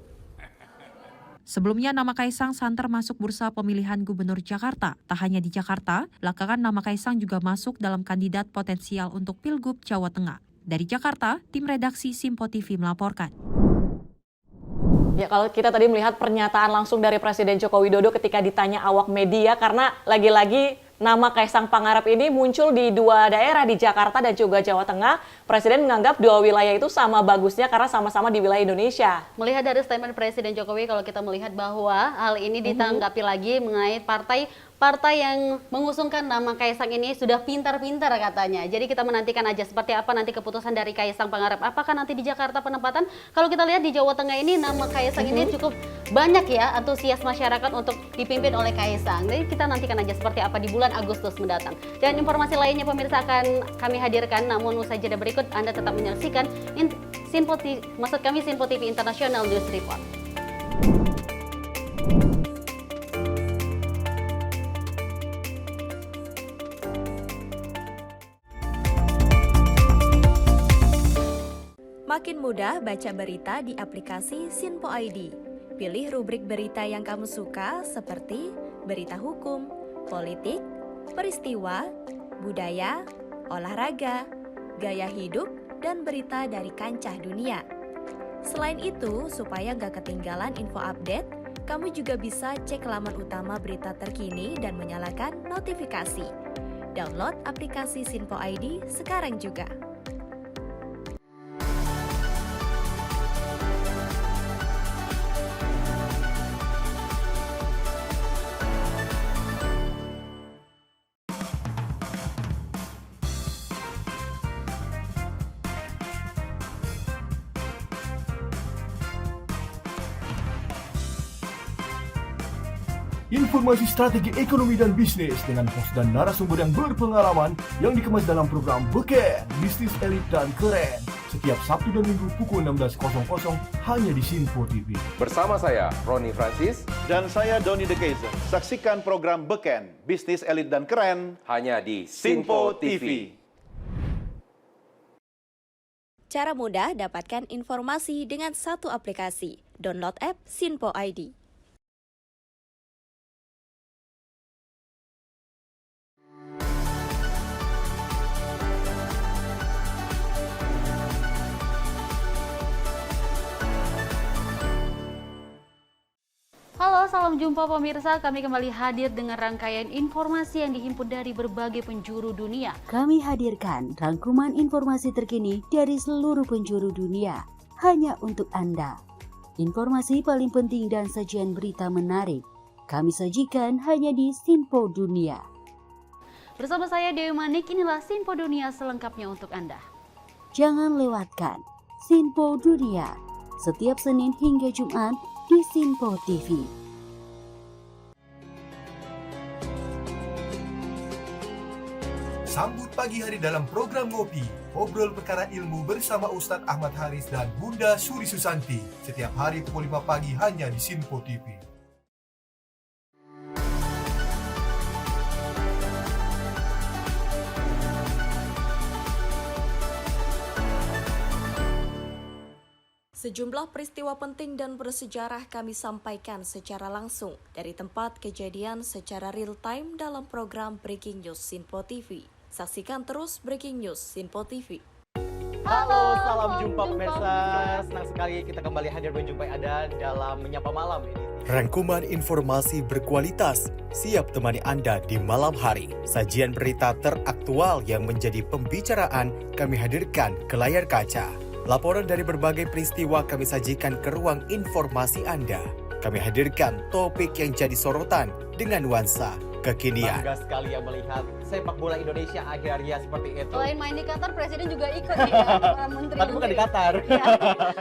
Sebelumnya nama Kaisang santer masuk bursa pemilihan Gubernur Jakarta. Tak hanya di Jakarta, belakangan nama Kaisang juga masuk dalam kandidat potensial untuk Pilgub Jawa Tengah. Dari Jakarta, tim redaksi Sinpo TV melaporkan. Ya, kalau kita tadi melihat pernyataan langsung dari Presiden Joko Widodo ketika ditanya awak media, karena lagi-lagi nama Kaisang Pangarep ini muncul di dua daerah, di Jakarta dan juga Jawa Tengah. Presiden menganggap dua wilayah itu sama bagusnya karena sama-sama di wilayah Indonesia. Melihat dari statement Presiden Jokowi, kalau kita melihat bahwa hal ini ditanggapi lagi mengenai partai yang mengusungkan nama Kaisang ini sudah pintar-pintar katanya. Jadi kita menantikan aja seperti apa nanti keputusan dari Kaisang Pangarep. Apakah nanti di Jakarta penempatan? Kalau kita lihat di Jawa Tengah ini nama Kaisang ini cukup banyak ya antusias masyarakat untuk dipimpin oleh Kaisang. Jadi kita nantikan aja seperti apa di bulan Agustus mendatang. Dan informasi lainnya pemirsa akan kami hadirkan, namun usai jeda berikut Anda tetap menyaksikan Sinpo TV International News Report. Makin mudah baca berita di aplikasi Sinpo ID. Pilih rubrik berita yang kamu suka seperti berita hukum, politik, peristiwa, budaya, olahraga, gaya hidup, dan berita dari kancah dunia. Selain itu, supaya nggak ketinggalan info update, kamu juga bisa cek laman utama berita terkini dan menyalakan notifikasi. Download aplikasi Sinpo ID sekarang juga. Informasi strategi ekonomi dan bisnis dengan host dan narasumber yang berpengalaman yang dikemas dalam program Beken, Bisnis Elit dan Keren. Setiap Sabtu dan Minggu pukul 16.00 hanya di Sinpo TV. Bersama saya, Roni Francis. Dan saya, Doni De Keizer. Saksikan program Beken, Bisnis Elit dan Keren hanya di Sinpo TV. Cara mudah dapatkan informasi dengan satu aplikasi. Download app Sinpo ID. Halo, salam jumpa pemirsa. Kami kembali hadir dengan rangkaian informasi yang dihimpun dari berbagai penjuru dunia. Kami hadirkan rangkuman informasi terkini dari seluruh penjuru dunia hanya untuk Anda. Informasi paling penting dan sajian berita menarik kami sajikan hanya di Sinpo Dunia. Bersama saya Dewi Manik, inilah Sinpo Dunia selengkapnya untuk Anda. Jangan lewatkan Sinpo Dunia setiap Senin hingga Jumat di Sinpo TV. Sambut pagi hari dalam program Ngopi, obrol perkara ilmu bersama Ustadz Ahmad Haris dan Bunda Suri Susanti. Setiap hari pukul 5 pagi hanya di Sinpo TV. Sejumlah peristiwa penting dan bersejarah kami sampaikan secara langsung dari tempat kejadian secara real time dalam program Breaking News Sinpo TV. Saksikan terus Breaking News Sinpo TV. Halo, salam jumpa pemirsa. Senang sekali kita kembali hadir menjumpai Anda dalam Menyapa Malam ini. Rangkuman informasi berkualitas siap temani Anda di malam hari. Sajian berita teraktual yang menjadi pembicaraan kami hadirkan ke layar kaca. Laporan dari berbagai peristiwa kami sajikan ke ruang informasi Anda. Kami hadirkan topik yang jadi sorotan dengan nuansa kekinian. Bangga sekali yang melihat sepak bola Indonesia akhirnya seperti itu. Selain main di Qatar, Presiden juga ikut nih ya, para menteri. Tapi bukan di Qatar. Ya,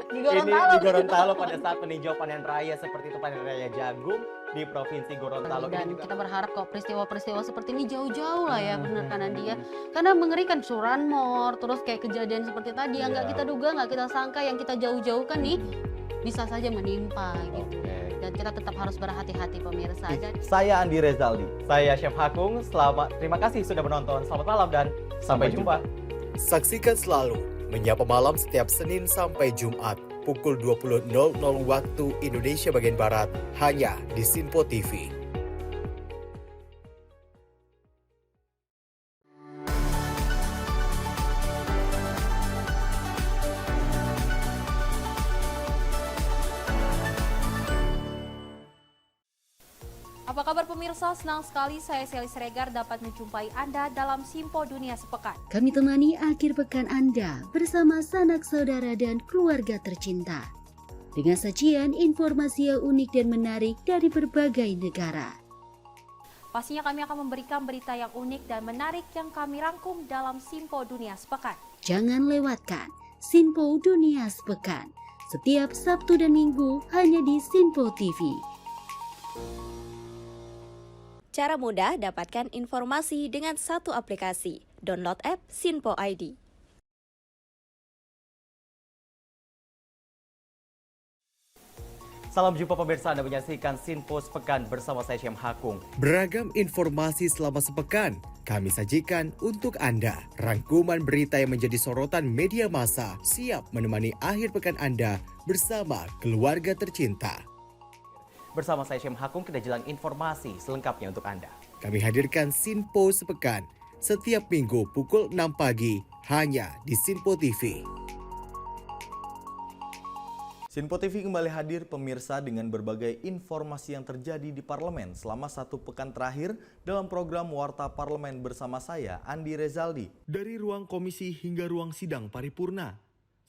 di Gorontalo. Ini di Gorontalo pada saat meninjau panen raya seperti itu, panen raya jagung di Provinsi Gorontalo. Dan kita berharap kok peristiwa-peristiwa seperti ini jauh-jauh lah ya, benar kan Andi ya. Karena mengerikan Curanmor, terus kayak kejadian seperti tadi yang nggak kita duga, nggak kita sangka, yang kita jauh-jauhkan nih bisa saja menimpa gitu. Dan kita tetap harus berhati-hati pemirsa. Saya Andi Rezaldi, saya Chef Hakung. Terima kasih sudah menonton. Selamat malam dan sampai jumpa. Saksikan selalu Menyapa Malam setiap Senin sampai Jumat pukul 20.00 waktu Indonesia bagian Barat hanya di Sinpo TV. Apa kabar pemirsa? Senang sekali saya Sally Siregar dapat menjumpai Anda dalam Simpo Dunia Sepekan. Kami temani akhir pekan Anda bersama sanak saudara dan keluarga tercinta. Dengan sajian informasi yang unik dan menarik dari berbagai negara. Pastinya kami akan memberikan berita yang unik dan menarik yang kami rangkum dalam Simpo Dunia Sepekan. Jangan lewatkan Simpo Dunia Sepekan setiap Sabtu dan Minggu hanya di Sinpo TV. Cara mudah dapatkan informasi dengan satu aplikasi. Download app Sinpo ID. Salam jumpa pemirsa, Anda menyaksikan Sinpo Sepekan bersama saya Syam Hakung. Beragam informasi selama sepekan kami sajikan untuk Anda. Rangkuman berita yang menjadi sorotan media massa siap menemani akhir pekan Anda bersama keluarga tercinta. Bersama saya Syam Hakung, kita jelang informasi selengkapnya untuk Anda. Kami hadirkan Sinpo Sepekan setiap minggu pukul 6 pagi hanya di Sinpo TV. Sinpo TV kembali hadir pemirsa dengan berbagai informasi yang terjadi di parlemen selama satu pekan terakhir dalam program Warta Parlemen bersama saya, Andi Rezaldi. Dari ruang komisi hingga ruang sidang paripurna,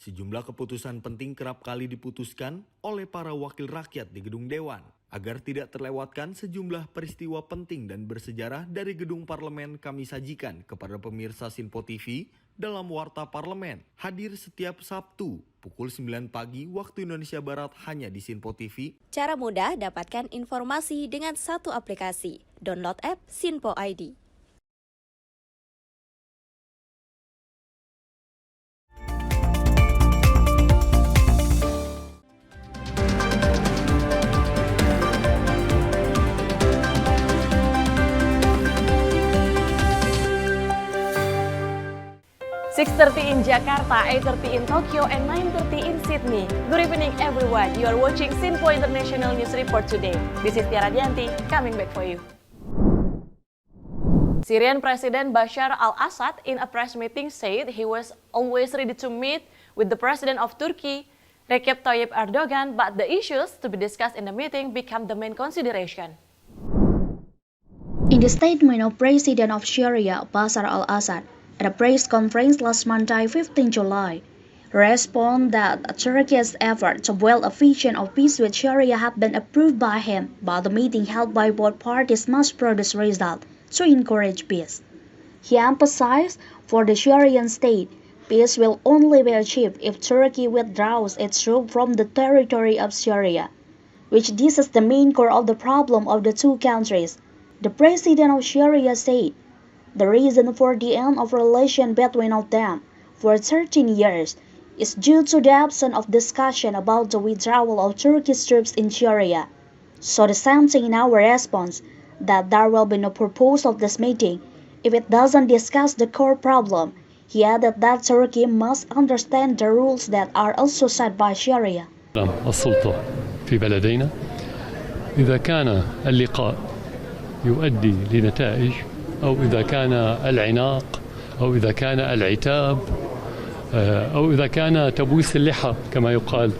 sejumlah keputusan penting kerap kali diputuskan oleh para wakil rakyat di gedung Dewan. Agar tidak terlewatkan sejumlah peristiwa penting dan bersejarah dari gedung parlemen kami sajikan kepada pemirsa Sinpo TV dalam Warta Parlemen. Hadir setiap Sabtu pukul 9 pagi waktu Indonesia Barat hanya di Sinpo TV. Cara mudah dapatkan informasi dengan satu aplikasi. Download app Sinpo ID. (6:30 in Jakarta, 8:30 in Tokyo, and 9:30 in Sydney. Good evening everyone, you are watching Sinpo International News Report today. This is Tiara Dianti, coming back for you. Syrian President Bashar al-Assad in a press meeting said he was always ready to meet with the President of Turkey, Recep Tayyip Erdogan, but the issues to be discussed in the meeting become the main consideration. In the statement of President of Syria, Bashar al-Assad, at a press conference last Monday, 15 July, responded that Turkey's effort to build a vision of peace with Syria had been approved by him, but the meeting held by both parties must produce results to encourage peace. He emphasized, for the Syrian state, peace will only be achieved if Turkey withdraws its troops from the territory of Syria, which this is the main core of the problem of the two countries. The president of Syria said, the reason for the end of relation between of them for 13 years is due to the absence of discussion about the withdrawal of Turkish troops in Syria. So the same thing in our response, that there will be no purpose of this meeting if it doesn't discuss the core problem. He added that Turkey must understand the rules that are also set by Syria. السلطة في بلدينا إذا كان اللقاء يؤدي لنتائج أو إذا كان العناق أو إذا كان العتاب أو إذا كان تبويس اللحى كما يقال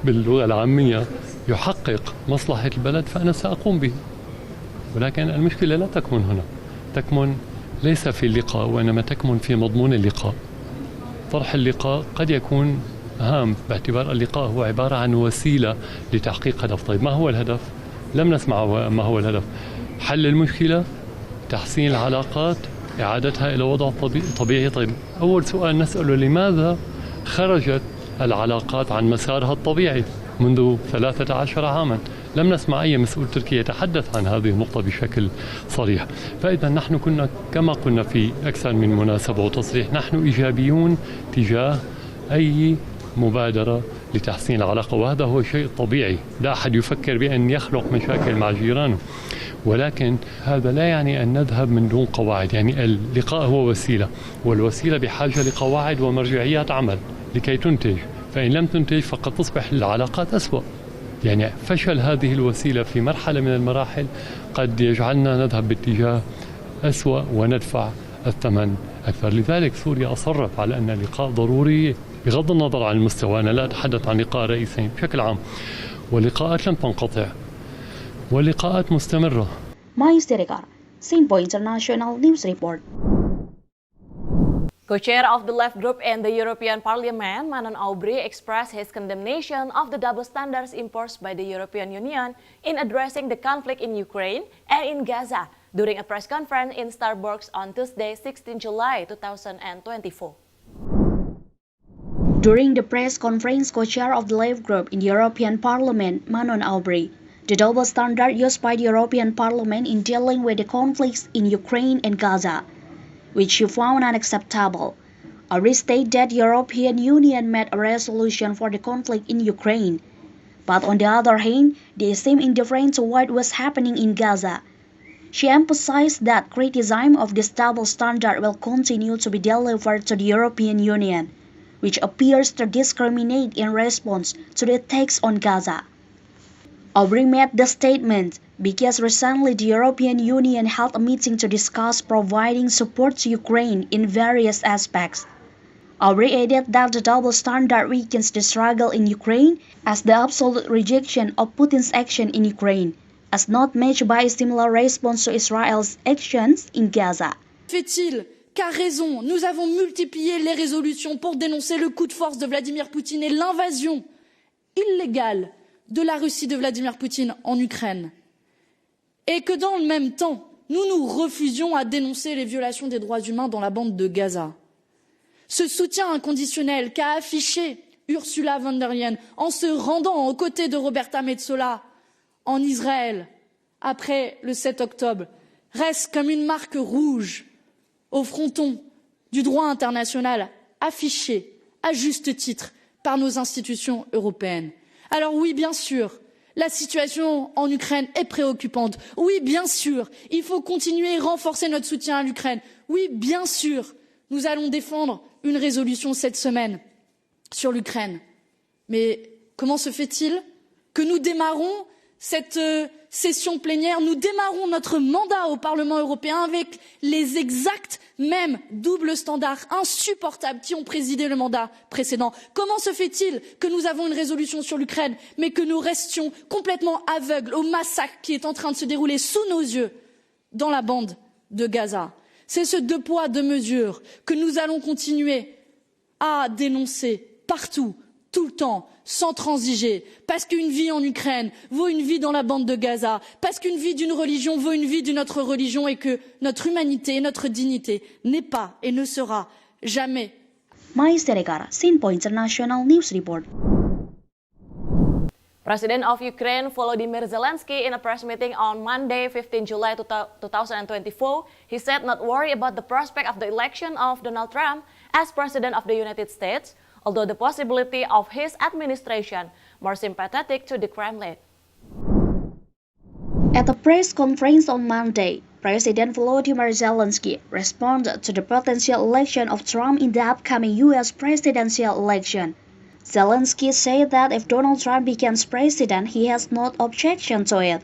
باللغة العامية يحقق مصلحة البلد فأنا سأقوم به. ولكن المشكلة لا تكمن هنا، تكمن ليس في اللقاء وإنما تكمن في مضمون اللقاء. طرح اللقاء قد يكون هام باعتبار اللقاء هو عبارة عن وسيلة لتحقيق هدف. طيب ما هو الهدف؟ لم نسمع ما هو الهدف. حل المشكلة، تحسين العلاقات، إعادتها إلى وضع طبيعي. طيب أول سؤال نسأله، لماذا خرجت العلاقات عن مسارها الطبيعي منذ 13 عاما؟ لم نسمع أي مسؤول تركي يتحدث عن هذه النقطة بشكل صريح. فإذا نحن كنا كما قلنا في أكثر من مناسبة وتصريح، نحن إيجابيون تجاه أي مبادرة لتحسين العلاقة، وهذا هو شيء طبيعي. لا أحد يفكر بأن يخلق مشاكل مع جيرانه، ولكن هذا لا يعني أن نذهب من دون قواعد. يعني اللقاء هو وسيلة، والوسيلة بحاجة لقواعد ومرجعيات عمل لكي تنتج، فإن لم تنتج فقد تصبح العلاقات أسوأ. يعني فشل هذه الوسيلة في مرحلة من المراحل قد يجعلنا نذهب باتجاه أسوأ وندفع الثمن أكثر. لذلك سوريا أصرت على أن اللقاء ضروري بغض النظر عن المستوى. أنا لا أتحدث عن لقاء رئيسين بشكل عام، واللقاءات لم تنقطع واللقاءات مستمرة. Mai Siregar, Sinpo International News Report. Co-chair of the left group in the European Parliament, Manon Aubry, expressed his condemnation of the double standards imposed by the European Union in addressing the conflict in Ukraine and in Gaza during a press conference in Starbucks on Tuesday, 16 July 2024. During the press conference, co-chair of the left group in the European Parliament, Manon Aubry, the double standard used by the European Parliament in dealing with the conflicts in Ukraine and Gaza, which she found unacceptable. Aubry stated that the European Union made a resolution for the conflict in Ukraine, but on the other hand, they seem indifferent to what was happening in Gaza. She emphasized that criticism of this double standard will continue to be delivered to the European Union, which appears to discriminate in response to the attacks on Gaza. Aubry made the statement because recently the European Union held a meeting to discuss providing support to Ukraine in various aspects. Aubry added that the double standard weakens the struggle in Ukraine as the absolute rejection of Putin's action in Ukraine, as not matched by a similar response to Israel's actions in Gaza. Fait-il qu'à raison, nous avons multiplié les résolutions pour dénoncer le coup de force de Vladimir Poutine et l'invasion illégale de la Russie de Vladimir Poutine en Ukraine, et que dans le même temps, nous nous refusions à dénoncer les violations des droits humains dans la bande de Gaza. Ce soutien inconditionnel qu'a affiché Ursula von der Leyen en se rendant aux côtés de Roberta Metsola en Israël après le 7 octobre reste comme une marque rouge au fronton du droit international affiché à juste titre par nos institutions européennes. Alors oui, bien sûr, la situation en Ukraine est préoccupante. Oui, bien sûr, il faut continuer et renforcer notre soutien à l'Ukraine. Oui, bien sûr, nous allons défendre une résolution cette semaine sur l'Ukraine. Mais comment se fait-il que nous démarrons cette session plénière, nous démarrons notre mandat au Parlement européen avec les exacts mêmes doubles standards insupportables qui ont présidé le mandat précédent? Comment se fait-il que nous avons une résolution sur l'Ukraine, mais que nous restions complètement aveugles au massacre qui est en train de se dérouler sous nos yeux dans la bande de Gaza? C'est ce deux poids, deux mesures que nous allons continuer à dénoncer partout, tout le temps, sans transiger, parce qu'une vie en Ukraine vaut une vie dans la bande de Gaza, parce qu'une vie d'une religion vaut une vie d'une autre religion et que notre humanité et notre dignité n'est pas et ne sera jamais. Mai Siregar, Sinpo International News Report. President of Ukraine Volodymyr Zelensky in a press meeting on Monday, 15 July 2024, he said not worry about the prospect of the election of Donald Trump as President of the United States, although the possibility of his administration more sympathetic to the Kremlin. At a press conference on Monday, President Volodymyr Zelensky responded to the potential election of Trump in the upcoming U.S. presidential election. Zelensky said that if Donald Trump becomes president, he has no objection to it.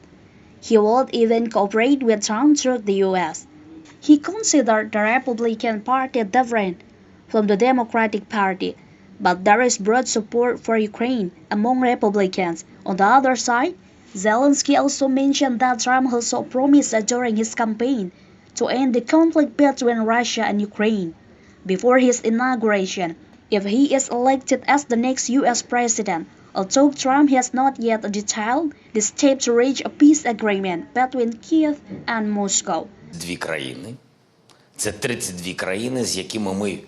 He would even cooperate with Trump through the U.S. He considered the Republican Party different from the Democratic Party, but there is broad support for Ukraine among Republicans. On the other side, Zelensky also mentioned that Trump also promised during his campaign to end the conflict between Russia and Ukraine before his inauguration if he is elected as the next U.S. president, although Trump has not yet detailed the steps to reach a peace agreement between Kiev and Moscow. Дві країни. Це 32 країни, з якими ми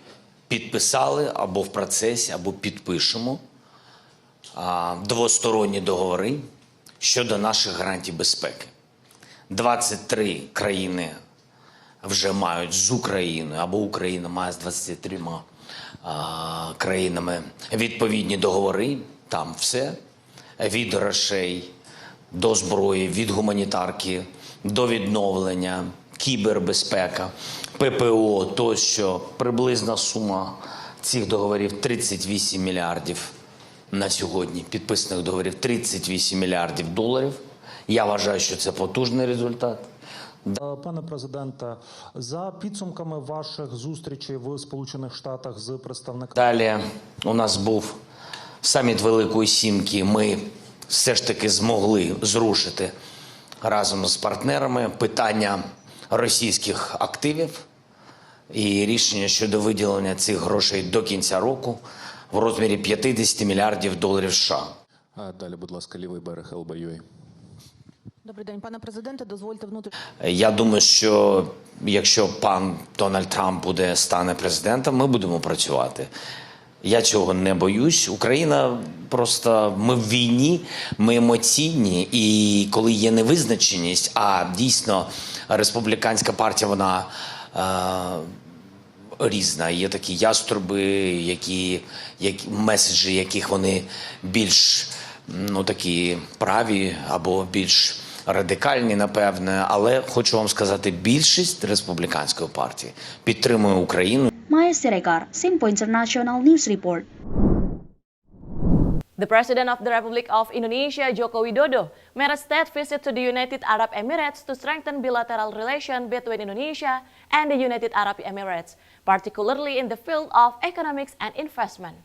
підписали або в процесі, або підпишемо двосторонні договори щодо наших гарантій безпеки. 23 країни вже мають з Україною, або Україна має з 23 країнами відповідні договори. Там все. Від грошей до зброї, від гуманітарки до відновлення, кібербезпека, ППО, тощо. Приблизна сума цих договорів 38 мільярдів на сьогодні. Підписаних договорів 38 мільярдів доларів. Я вважаю, що це потужний результат. Пане президенте, за підсумками ваших зустрічей в Сполучених Штатах з представниками... Далі у нас був саміт Великої Сімки. Ми все ж таки змогли зрушити разом з партнерами питання російських активів і рішення щодо виділення цих грошей до кінця року в розмірі $50 мільярдів США. Далі, будь ласка, лівий берег ЛБЮ. Добрий день, пане президенте, дозвольте Я думаю, що якщо пан Дональд Трамп стане президентом, ми будемо працювати. Я цього не боюсь. Україна просто, ми в війні, ми емоційні, і коли є невизначеність, а дійсно республіканська партія, вона різна. Є такі яструби, меседжі, яких вони більш такі праві або більш радикальні, напевне. Але хочу вам сказати, більшість республіканської партії підтримує Україну. Maya Siregar, Simpo International News Report. The President of the Republic of Indonesia, Joko Widodo, made a state visit to the United Arab Emirates to strengthen bilateral relations between Indonesia and the United Arab Emirates, particularly in the field of economics and investment.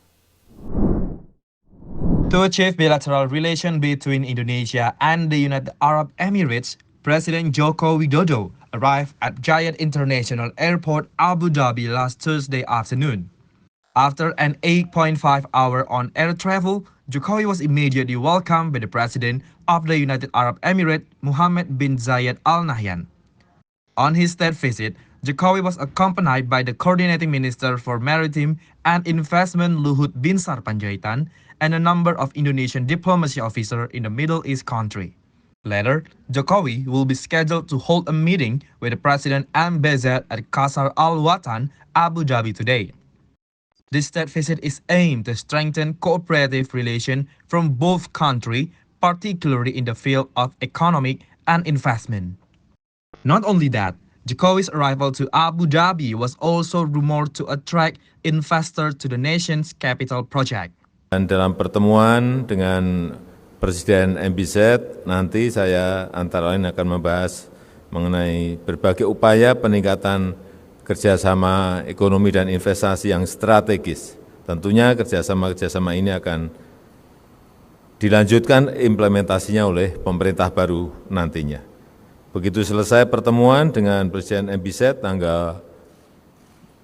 To achieve bilateral relations between Indonesia and the United Arab Emirates, President Joko Widodo arrived at Jayat International Airport, Abu Dhabi last Thursday afternoon. After an 8.5-hour on-air travel, Jokowi was immediately welcomed by the President of the United Arab Emirates, Mohammed bin Zayed Al Nahyan. On his state visit, Jokowi was accompanied by the Coordinating Minister for Maritime and Investment Luhut Binsar Panjaitan and a number of Indonesian diplomacy officers in the Middle East country. Later, Jokowi will be scheduled to hold a meeting with the President Ambassador at Qasar Al Watan, Abu Dhabi today. This state visit is aimed to strengthen cooperative relations from both countries, particularly in the field of economic and investment. Not only that, Jokowi's arrival to Abu Dhabi was also rumored to attract investors to the nation's capital project. Dan dalam pertemuan dengan Presiden MBZ, nanti saya antara lain akan membahas mengenai berbagai upaya peningkatan kerjasama ekonomi dan investasi yang strategis. Tentunya kerjasama ini akan dilanjutkan implementasinya oleh pemerintah baru nantinya. Begitu selesai pertemuan dengan Presiden MBZ tanggal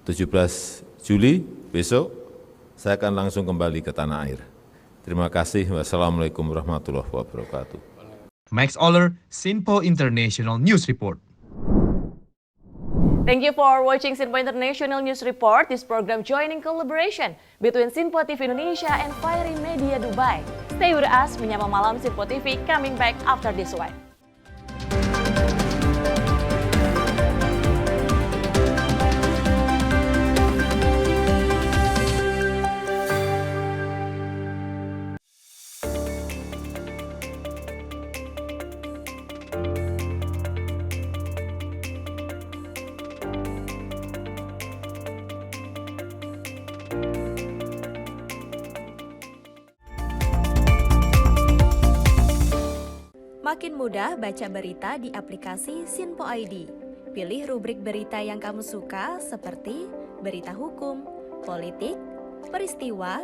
17 Juli besok, saya akan langsung kembali ke tanah air. Terima kasih. Wassalamualaikum warahmatullahi wabarakatuh. Max Oller, Sinpo International News Report. Thank you for watching Sinpo International News Report. This program joining collaboration between Sinpo TV Indonesia and Fiery Media Dubai. Stay with us, menyapa malam Sinpo TV coming back after this one. Makin mudah baca berita di aplikasi Sinpo ID. Pilih rubrik berita yang kamu suka seperti berita hukum, politik, peristiwa,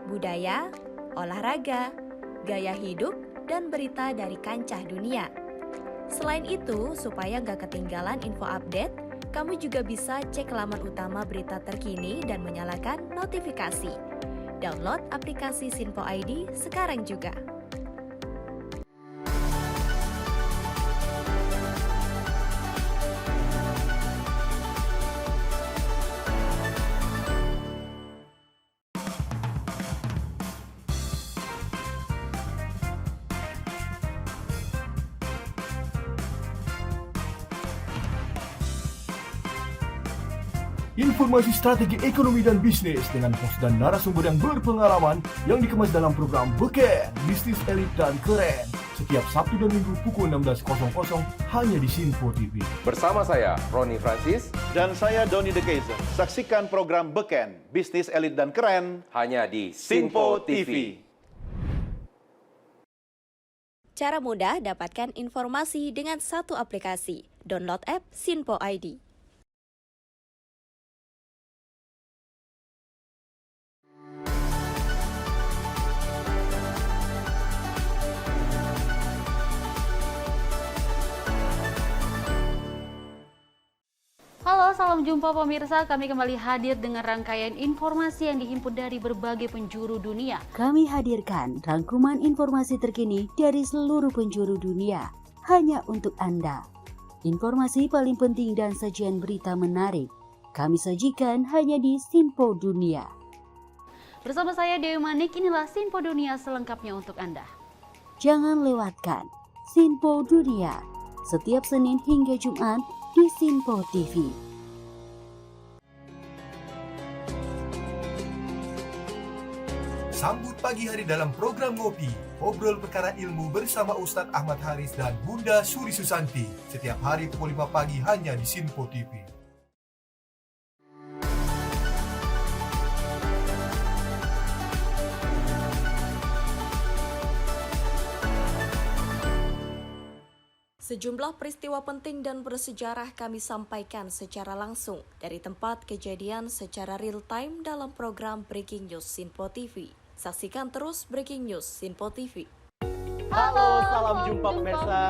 budaya, olahraga, gaya hidup, dan berita dari kancah dunia. Selain itu, supaya nggak ketinggalan info update, kamu juga bisa cek laman utama berita terkini dan menyalakan notifikasi. Download aplikasi Sinpo ID sekarang juga. Informasi strategi ekonomi dan bisnis dengan host dan narasumber yang berpengalaman yang dikemas dalam program Beken, Bisnis Elit dan Keren. Setiap Sabtu dan Minggu pukul 16.00 hanya di Sinpo TV. Bersama saya, Roni Francis. Dan saya, Doni De Keizer. Saksikan program Beken, Bisnis Elit dan Keren. Hanya di Sinpo TV. Cara mudah dapatkan informasi dengan satu aplikasi. Download app Sinpo ID. Halo, salam jumpa pemirsa. Kami kembali hadir dengan rangkaian informasi yang dihimpun dari berbagai penjuru dunia. Kami hadirkan rangkuman informasi terkini dari seluruh penjuru dunia hanya untuk Anda. Informasi paling penting dan sajian berita menarik kami sajikan hanya di Sinpo Dunia. Bersama saya Dewi Manik, inilah Sinpo Dunia selengkapnya untuk Anda. Jangan lewatkan Sinpo Dunia setiap Senin hingga Jumat di Sinpo TV. Sambut pagi hari dalam program Ngopi, obrol perkara ilmu bersama Ustadz Ahmad Haris dan Bunda Suri Susanti. Setiap hari pukul 5 pagi hanya di Sinpo TV. Sejumlah peristiwa penting dan bersejarah kami sampaikan secara langsung dari tempat kejadian secara real time dalam program Breaking News Sinpo TV. Saksikan terus Breaking News Sinpo TV. Halo, salam jumpa pemirsa.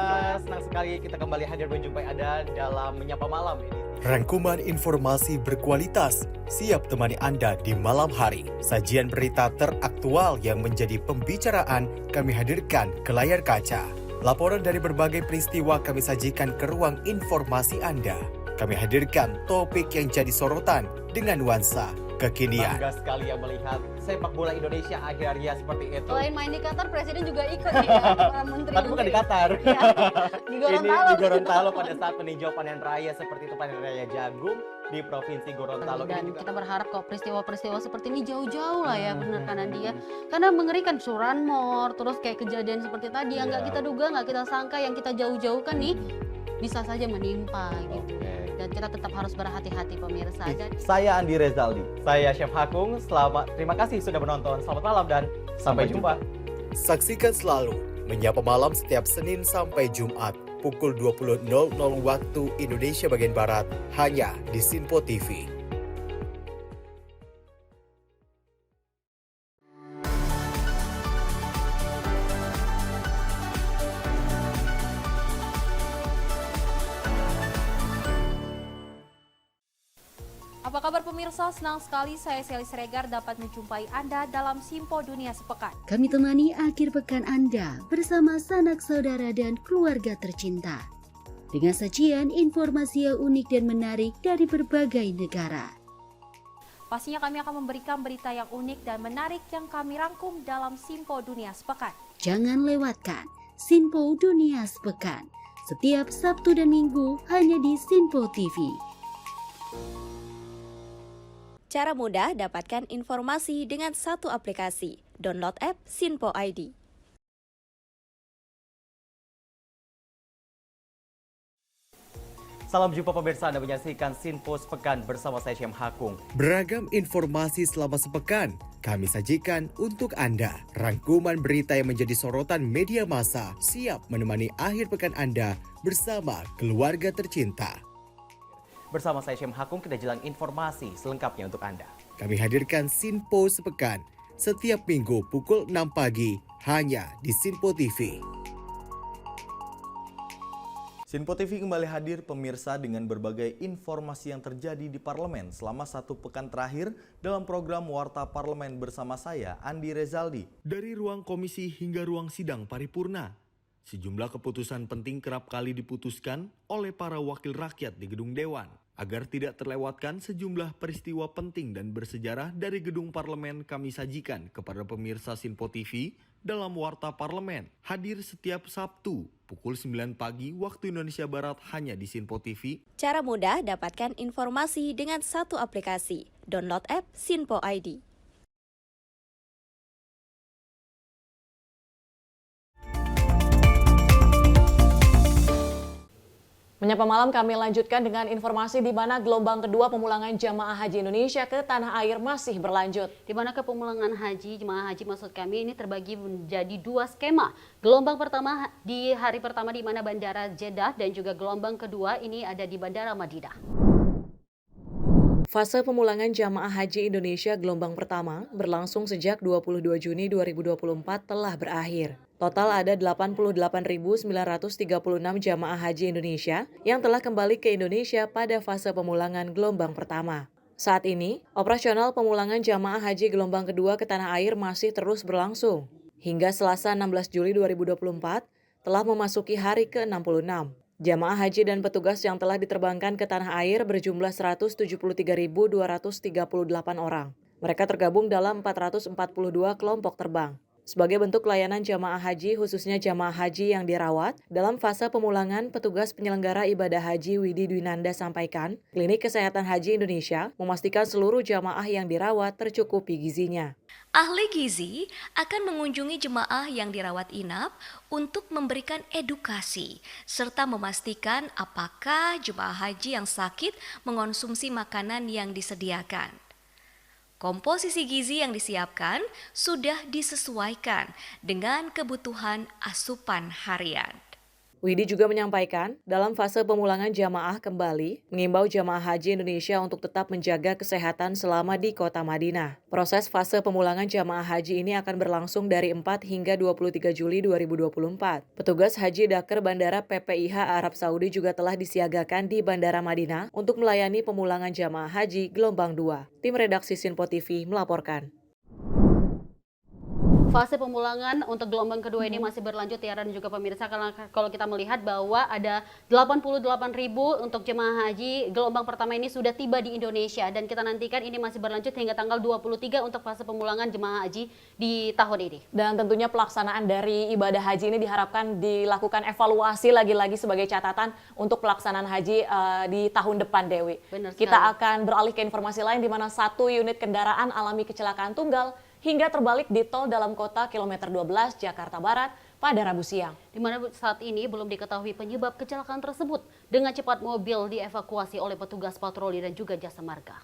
Senang sekali kita kembali hadir menjumpai Anda dalam Menyapa Malam ini. Rangkuman informasi berkualitas siap temani Anda di malam hari. Sajian berita teraktual yang menjadi pembicaraan kami hadirkan ke layar kaca. Laporan dari berbagai peristiwa kami sajikan ke ruang informasi Anda. Kami hadirkan topik yang jadi sorotan dengan nuansa kekinian. Bangga sekali yang melihat sepak bola Indonesia akhirnya seperti itu. Selain main di Qatar, Presiden juga ikut nih ya, para menteri. Tapi bukan di Qatar. Ya, di Gorontalo. Ini di Gorontalo pada saat meninjau panen raya seperti itu, panen raya jagung di Provinsi Gorontalo. Dan kita berharap kok peristiwa-peristiwa seperti ini jauh-jauh lah ya, benar kan Andi ya. Karena mengerikan Curanmor, terus kayak kejadian seperti tadi yang nggak kita duga, nggak kita sangka, yang kita jauh-jauhkan nih bisa saja menimpa gitu. Dan kita tetap harus berhati-hati pemirsa. Saya Andi Rezaldi, saya Chef Hakung. Terima kasih sudah menonton. Selamat malam dan sampai jumpa. Saksikan selalu Menyapa Malam setiap Senin sampai Jumat pukul 20.00 waktu Indonesia bagian Barat hanya di Sinpo TV. Apa kabar pemirsa? Senang sekali saya Sally Siregar dapat menjumpai Anda dalam Sinpo Dunia Sepekan. Kami temani akhir pekan Anda bersama sanak saudara dan keluarga tercinta. Dengan sajian informasi yang unik dan menarik dari berbagai negara. Pastinya kami akan memberikan berita yang unik dan menarik yang kami rangkum dalam Sinpo Dunia Sepekan. Jangan lewatkan Sinpo Dunia Sepekan setiap Sabtu dan Minggu hanya di Sinpo TV. Cara mudah dapatkan informasi dengan satu aplikasi. Download app Sinpo ID. Salam jumpa pemirsa, Anda menyaksikan Sinpo Sepekan bersama saya Syem Hakung. Beragam informasi selama sepekan kami sajikan untuk Anda. Rangkuman berita yang menjadi sorotan media massa siap menemani akhir pekan Anda bersama keluarga tercinta. Bersama saya Syem Hakung, kita jelang informasi selengkapnya untuk Anda. Kami hadirkan Sinpo Sepekan setiap minggu pukul 6 pagi hanya di Sinpo TV. Sinpo TV kembali hadir pemirsa dengan berbagai informasi yang terjadi di parlemen selama satu pekan terakhir dalam program Warta Parlemen bersama saya, Andi Rezaldi. Dari ruang komisi hingga ruang sidang paripurna, sejumlah keputusan penting kerap kali diputuskan oleh para wakil rakyat di gedung Dewan. Agar tidak terlewatkan sejumlah peristiwa penting dan bersejarah dari gedung parlemen kami sajikan kepada pemirsa Sinpo TV dalam Warta Parlemen. Hadir setiap Sabtu pukul 9 pagi waktu Indonesia Barat hanya di Sinpo TV. Cara mudah dapatkan informasi dengan satu aplikasi. Download app Sinpo ID. Menyapa Malam kami lanjutkan dengan informasi di mana gelombang kedua pemulangan jamaah haji Indonesia ke tanah air masih berlanjut. Di mana pemulangan haji, jemaah haji maksud kami ini terbagi menjadi dua skema. Gelombang pertama di hari pertama di mana Bandara Jeddah dan juga gelombang kedua ini ada di Bandara Madinah. Fase pemulangan jamaah haji Indonesia gelombang pertama berlangsung sejak 22 Juni 2024 telah berakhir. Total ada 88.936 jamaah haji Indonesia yang telah kembali ke Indonesia pada fase pemulangan gelombang pertama. Saat ini, operasional pemulangan jamaah haji gelombang kedua ke tanah air masih terus berlangsung. Hingga Selasa 16 Juli 2024, telah memasuki hari ke-66. Jamaah haji dan petugas yang telah diterbangkan ke tanah air berjumlah 173.238 orang. Mereka tergabung dalam 442 kelompok terbang. Sebagai bentuk layanan jamaah haji, khususnya jamaah haji yang dirawat, dalam fase pemulangan, petugas penyelenggara ibadah haji Widi Dwinanda sampaikan, Klinik Kesehatan Haji Indonesia memastikan seluruh jamaah yang dirawat tercukupi gizinya. Ahli gizi akan mengunjungi jemaah yang dirawat inap untuk memberikan edukasi, serta memastikan apakah jemaah haji yang sakit mengonsumsi makanan yang disediakan. Komposisi gizi yang disiapkan sudah disesuaikan dengan kebutuhan asupan harian. Widi juga menyampaikan, dalam fase pemulangan jamaah kembali, mengimbau jamaah haji Indonesia untuk tetap menjaga kesehatan selama di kota Madinah. Proses fase pemulangan jamaah haji ini akan berlangsung dari 4 hingga 23 Juli 2024. Petugas Haji Dakar Bandara PPIH Arab Saudi juga telah disiagakan di Bandara Madinah untuk melayani pemulangan jamaah haji gelombang 2. Tim redaksi Sinpo TV melaporkan. Fase pemulangan untuk gelombang kedua ini masih berlanjut ya, dan juga pemirsa, karena kalau kita melihat bahwa ada 88.000 untuk jemaah haji gelombang pertama ini sudah tiba di Indonesia, dan kita nantikan ini masih berlanjut hingga tanggal 23 untuk fase pemulangan jemaah haji di tahun ini. Dan tentunya pelaksanaan dari ibadah haji ini diharapkan dilakukan evaluasi lagi-lagi sebagai catatan untuk pelaksanaan haji di tahun depan, Dewi. Benar sekali. Kita akan beralih ke informasi lain di mana satu unit kendaraan alami kecelakaan tunggal hingga terbalik di tol dalam kota kilometer 12 Jakarta Barat pada Rabu siang. Di mana saat ini belum diketahui penyebab kecelakaan tersebut. Dengan cepat mobil dievakuasi oleh petugas patroli dan juga jasa marga.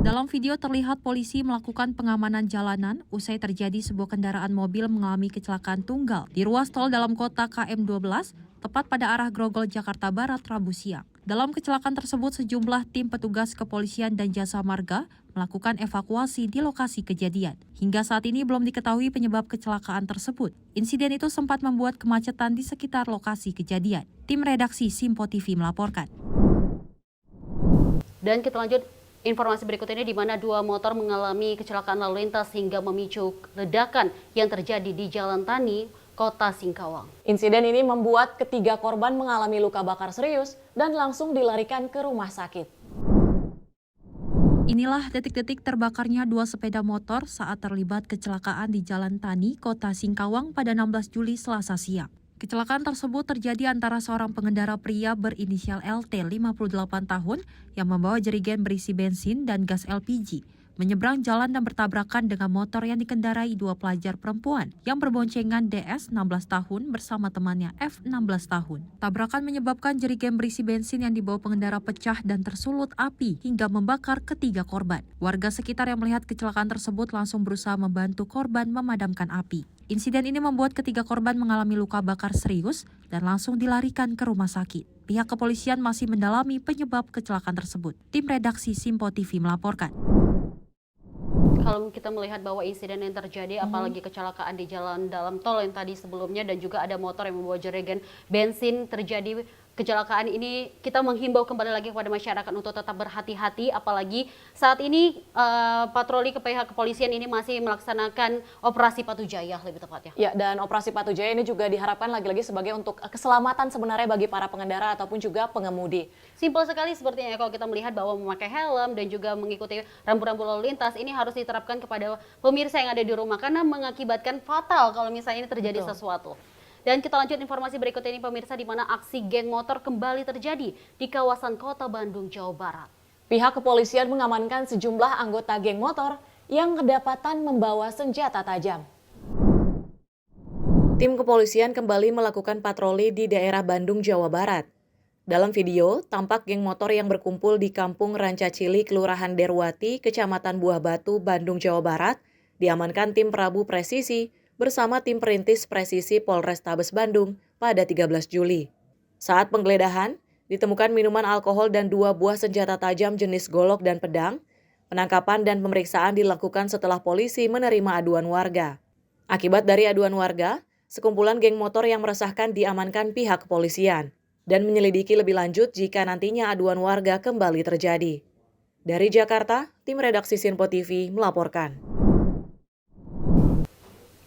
Dalam video terlihat polisi melakukan pengamanan jalanan usai terjadi sebuah kendaraan mobil mengalami kecelakaan tunggal di ruas tol dalam kota KM12 tepat pada arah Grogol Jakarta Barat Rabu siang. Dalam kecelakaan tersebut, sejumlah tim petugas kepolisian dan jasa marga melakukan evakuasi di lokasi kejadian. Hingga saat ini belum diketahui penyebab kecelakaan tersebut. Insiden itu sempat membuat kemacetan di sekitar lokasi kejadian. Tim redaksi Simpo TV melaporkan. Dan kita lanjut informasi berikut ini, di mana dua motor mengalami kecelakaan lalu lintas hingga memicu ledakan yang terjadi di Jalan Tani, Kota Singkawang. Insiden ini membuat ketiga korban mengalami luka bakar serius dan langsung dilarikan ke rumah sakit. Inilah detik-detik terbakarnya dua sepeda motor saat terlibat kecelakaan di Jalan Tani, Kota Singkawang pada 16 Juli Selasa siang. Kecelakaan tersebut terjadi antara seorang pengendara pria berinisial LT 58 tahun yang membawa jerigen berisi bensin dan gas LPG menyeberang jalan dan bertabrakan dengan motor yang dikendarai dua pelajar perempuan yang berboncengan DS 16 tahun bersama temannya F 16 tahun. Tabrakan menyebabkan jerigen berisi bensin yang dibawa pengendara pecah dan tersulut api hingga membakar ketiga korban. Warga sekitar yang melihat kecelakaan tersebut langsung berusaha membantu korban memadamkan api. Insiden ini membuat ketiga korban mengalami luka bakar serius dan langsung dilarikan ke rumah sakit. Pihak kepolisian masih mendalami penyebab kecelakaan tersebut. Tim redaksi Simpo TV melaporkan. Kalau kita melihat bahwa insiden yang terjadi, apalagi kecelakaan di jalan dalam tol yang tadi sebelumnya, dan juga ada motor yang membawa jerigen bensin terjadi kecelakaan ini, kita menghimbau kembali lagi kepada masyarakat untuk tetap berhati-hati, apalagi saat ini patroli ke pihak kepolisian ini masih melaksanakan operasi Patu Jaya lebih tepatnya. Ya, dan operasi Patu Jaya ini juga diharapkan lagi-lagi sebagai untuk keselamatan sebenarnya bagi para pengendara ataupun juga pengemudi. Simpel sekali sepertinya ya, kalau kita melihat bahwa memakai helm dan juga mengikuti rambu-rambu lalu lintas ini harus diterapkan kepada pemirsa yang ada di rumah, karena mengakibatkan fatal kalau misalnya ini terjadi sesuatu. Dan kita lanjut informasi berikut ini pemirsa, di mana aksi geng motor kembali terjadi di kawasan Kota Bandung, Jawa Barat. Pihak kepolisian mengamankan sejumlah anggota geng motor yang kedapatan membawa senjata tajam. Tim kepolisian kembali melakukan patroli di daerah Bandung, Jawa Barat. Dalam video, tampak geng motor yang berkumpul di Kampung Rancacili, Kelurahan Derwati, Kecamatan Buah Batu, Bandung, Jawa Barat, diamankan tim Prabu Presisi bersama tim perintis presisi Polrestabes Bandung pada 13 Juli. Saat penggeledahan, ditemukan minuman alkohol dan 2 buah senjata tajam jenis golok dan pedang. Penangkapan dan pemeriksaan dilakukan setelah polisi menerima aduan warga. Akibat dari aduan warga, sekumpulan geng motor yang meresahkan diamankan pihak kepolisian dan menyelidiki lebih lanjut jika nantinya aduan warga kembali terjadi. Dari Jakarta, tim redaksi Sinpo TV melaporkan.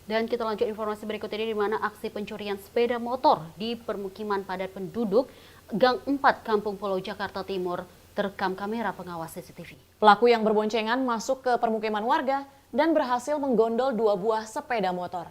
Dan kita lanjut informasi berikut ini, di mana aksi pencurian sepeda motor di permukiman padat penduduk Gang 4 Kampung Pulau Jakarta Timur terekam kamera pengawas CCTV. Pelaku yang berboncengan masuk ke permukiman warga dan berhasil menggondol 2 buah sepeda motor.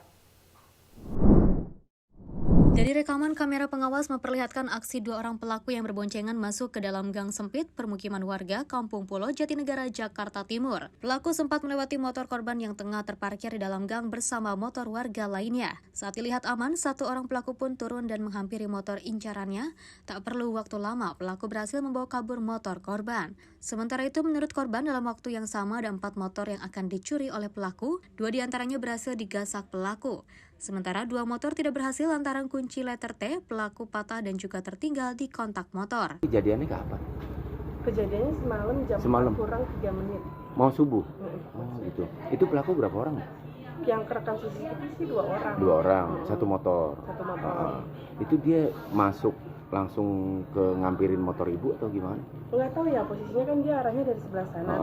Dari rekaman kamera pengawas memperlihatkan aksi 2 orang pelaku yang berboncengan masuk ke dalam gang sempit permukiman warga Kampung Pulau Jatinegara, Jakarta Timur. Pelaku sempat melewati motor korban yang tengah terparkir di dalam gang bersama motor warga lainnya. Saat dilihat aman, 1 orang pelaku pun turun dan menghampiri motor incarannya. Tak perlu waktu lama, pelaku berhasil membawa kabur motor korban. Sementara itu, menurut korban, dalam waktu yang sama ada 4 motor yang akan dicuri oleh pelaku. 2 diantaranya berhasil digasak pelaku. Sementara 2 motor tidak berhasil lantaran kunci letter T, pelaku patah dan juga tertinggal di kontak motor. Kejadiannya kapan? Kejadiannya semalam jam 4 kurang 3 menit. Mau subuh? Oh gitu. Itu pelaku berapa orang? Yang kerekam CCTV sih 2 orang. 2 orang, 1 motor. 1 motor. Itu dia masuk langsung ke ngampirin motor ibu atau gimana? Nggak tahu ya, posisinya kan dia arahnya dari sebelah sana.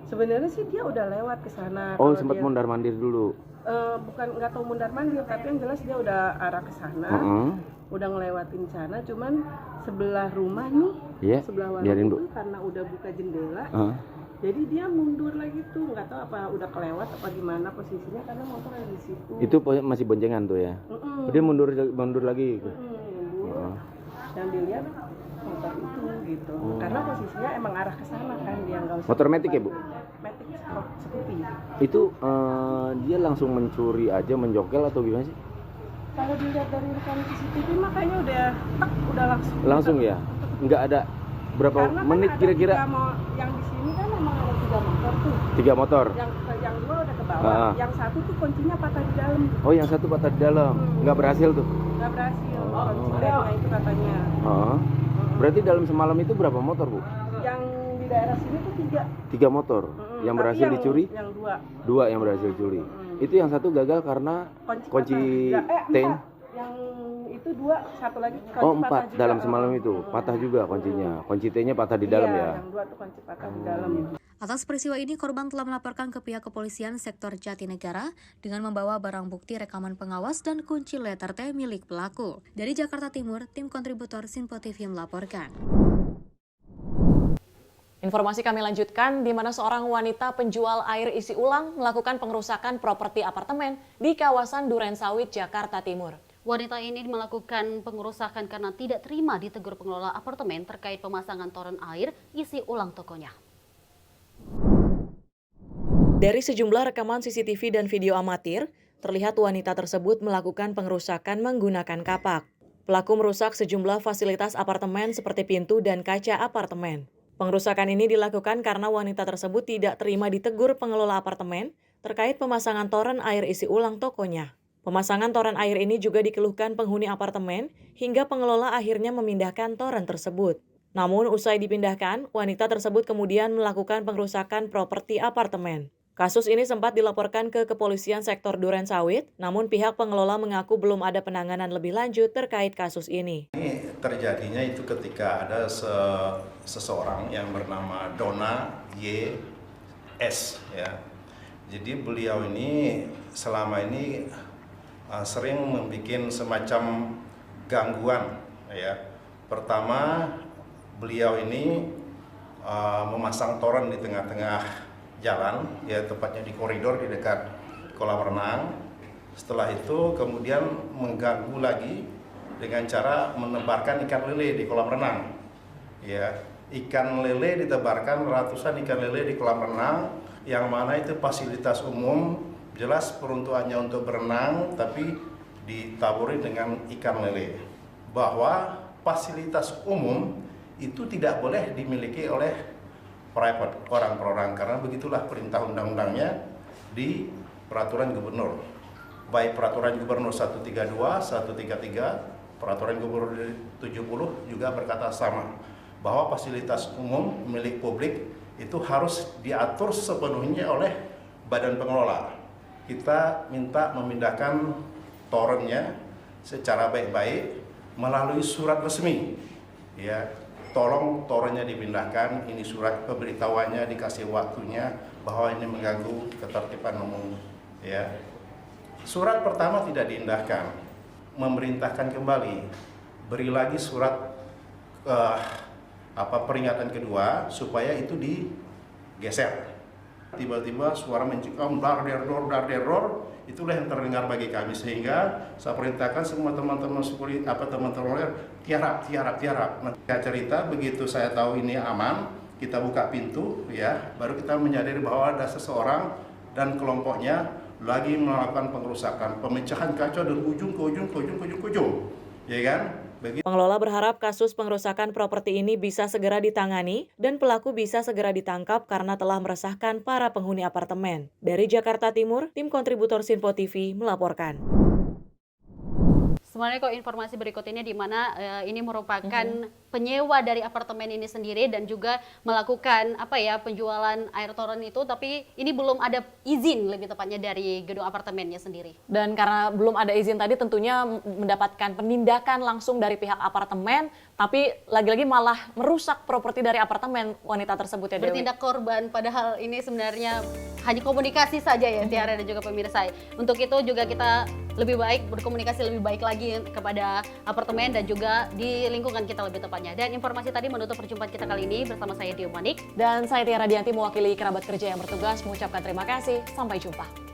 Sebenarnya sih dia udah lewat ke sana. Oh, sempat mondar-mandir dulu. Bukan, nggak tahu mundar-mandir, tapi yang jelas dia udah arah ke sana, udah ngelewatin sana, cuman sebelah rumah nih, sebelah warung itu karena udah buka jendela, jadi dia mundur lagi tuh, nggak tahu apa udah kelewat apa gimana posisinya karena motor ada di situ. Itu masih boncengan tuh ya? Dia mundur lagi. Mundur. Yang dilihat motor itu gitu, karena posisinya emang arah ke sana kan dia nggak usah. Motor metik ya bu? Metik Scoopy. Itu dia langsung mencuri aja, menjokel atau gimana sih? Kalau dilihat dari rekaman CCTV makanya udah langsung ya? Nggak ada berapa karena menit kan kira-kira? Yang di sini kan memang ada 3 motor tuh. 3 motor? Yang 2 udah ke bawah, yang 1 tuh kuncinya patah di dalam. Oh, yang 1 patah di dalam, nggak berhasil tuh? Nggak berhasil, kunci itu katanya. Berarti dalam semalam itu berapa motor bu? Yang di daerah sini tuh 3 motor. Yang berhasil dicuri? Yang 2 yang berhasil dicuri. Itu yang 1 gagal karena kunci T. Yang itu 2, 1 lagi kunci 4 dalam semalam itu patah juga kuncinya. Kunci T-nya patah di dalam ya. Yang 2 tuh kunci patah di dalam. Atas peristiwa ini, korban telah melaporkan ke pihak kepolisian sektor Jatinegara dengan membawa barang bukti rekaman pengawas dan kunci letter T milik pelaku. Dari Jakarta Timur, tim kontributor Sinpo TV melaporkan. Informasi kami lanjutkan, di mana seorang wanita penjual air isi ulang melakukan pengerusakan properti apartemen di kawasan Durensawit, Jakarta Timur. Wanita ini melakukan pengerusakan karena tidak terima ditegur pengelola apartemen terkait pemasangan toren air isi ulang tokonya. Dari sejumlah rekaman CCTV dan video amatir, terlihat wanita tersebut melakukan pengerusakan menggunakan kapak. Pelaku merusak sejumlah fasilitas apartemen seperti pintu dan kaca apartemen. Pengerusakan ini dilakukan karena wanita tersebut tidak terima ditegur pengelola apartemen terkait pemasangan toren air isi ulang tokonya. Pemasangan toren air ini juga dikeluhkan penghuni apartemen hingga pengelola akhirnya memindahkan toren tersebut. Namun usai dipindahkan, wanita tersebut kemudian melakukan pengerusakan properti apartemen. Kasus ini sempat dilaporkan ke kepolisian sektor Durensawit, namun pihak pengelola mengaku belum ada penanganan lebih lanjut terkait kasus ini. Ini terjadinya itu ketika ada seseorang yang bernama Dona Y.S. ya. Jadi beliau ini selama ini sering membuat semacam gangguan ya. Pertama, beliau ini memasang toren di tengah-tengah jalan, ya tepatnya di koridor di dekat kolam renang. Setelah itu kemudian mengganggu lagi dengan cara menebarkan ikan lele di kolam renang. Ya, ikan lele ditebarkan, ratusan ikan lele di kolam renang, yang mana itu fasilitas umum, jelas peruntukannya untuk berenang, tapi ditaburi dengan ikan lele. Bahwa fasilitas umum itu tidak boleh dimiliki oleh private, orang per orang, karena begitulah perintah undang-undangnya di peraturan gubernur. Baik peraturan gubernur 132, 133, peraturan gubernur 70 juga berkata sama, bahwa fasilitas umum milik publik itu harus diatur sepenuhnya oleh badan pengelola. kita minta memindahkan torennya secara baik-baik melalui surat resmi. Ya, tolong torennya dipindahkan, ini surat pemberitahuannya, dikasih waktunya bahwa ini mengganggu ketertiban umum. Ya, surat pertama tidak diindahkan, memerintahkan kembali, beri lagi surat peringatan kedua supaya itu digeser. Tiba-tiba suara mencekam dar der dor, itulah yang terdengar bagi kami, sehingga saya perintahkan semua teman-teman teman-teman tiarap. Nanti saya cerita begitu saya tahu ini aman, kita buka pintu ya, baru kita menyadari bahwa ada seseorang dan kelompoknya lagi melakukan pengerusakan, pemecahan kaca dari ujung ke ujung, ya kan? Pengelola berharap kasus pengerusakan properti ini bisa segera ditangani dan pelaku bisa segera ditangkap karena telah meresahkan para penghuni apartemen. Dari Jakarta Timur, tim kontributor Sinpo TV melaporkan. Sebenarnya kok informasi berikut ini di mana ini merupakan penyewa dari apartemen ini sendiri dan juga melakukan penjualan air toren itu, tapi ini belum ada izin lebih tepatnya dari gedung apartemennya sendiri. Dan karena belum ada izin tadi tentunya mendapatkan penindakan langsung dari pihak apartemen, tapi lagi-lagi malah merusak properti dari apartemen wanita tersebut ya Dewi. Bertindak korban, padahal ini sebenarnya hanya komunikasi saja ya Tiara dan juga pemirsa. Untuk itu juga kita lebih baik berkomunikasi lebih baik lagi kepada apartemen dan juga di lingkungan kita lebih tepatnya. Dan informasi tadi menutup perjumpaan kita kali ini bersama saya Dio Manik. Dan saya Tiara Dianti mewakili kerabat kerja yang bertugas mengucapkan terima kasih. Sampai jumpa.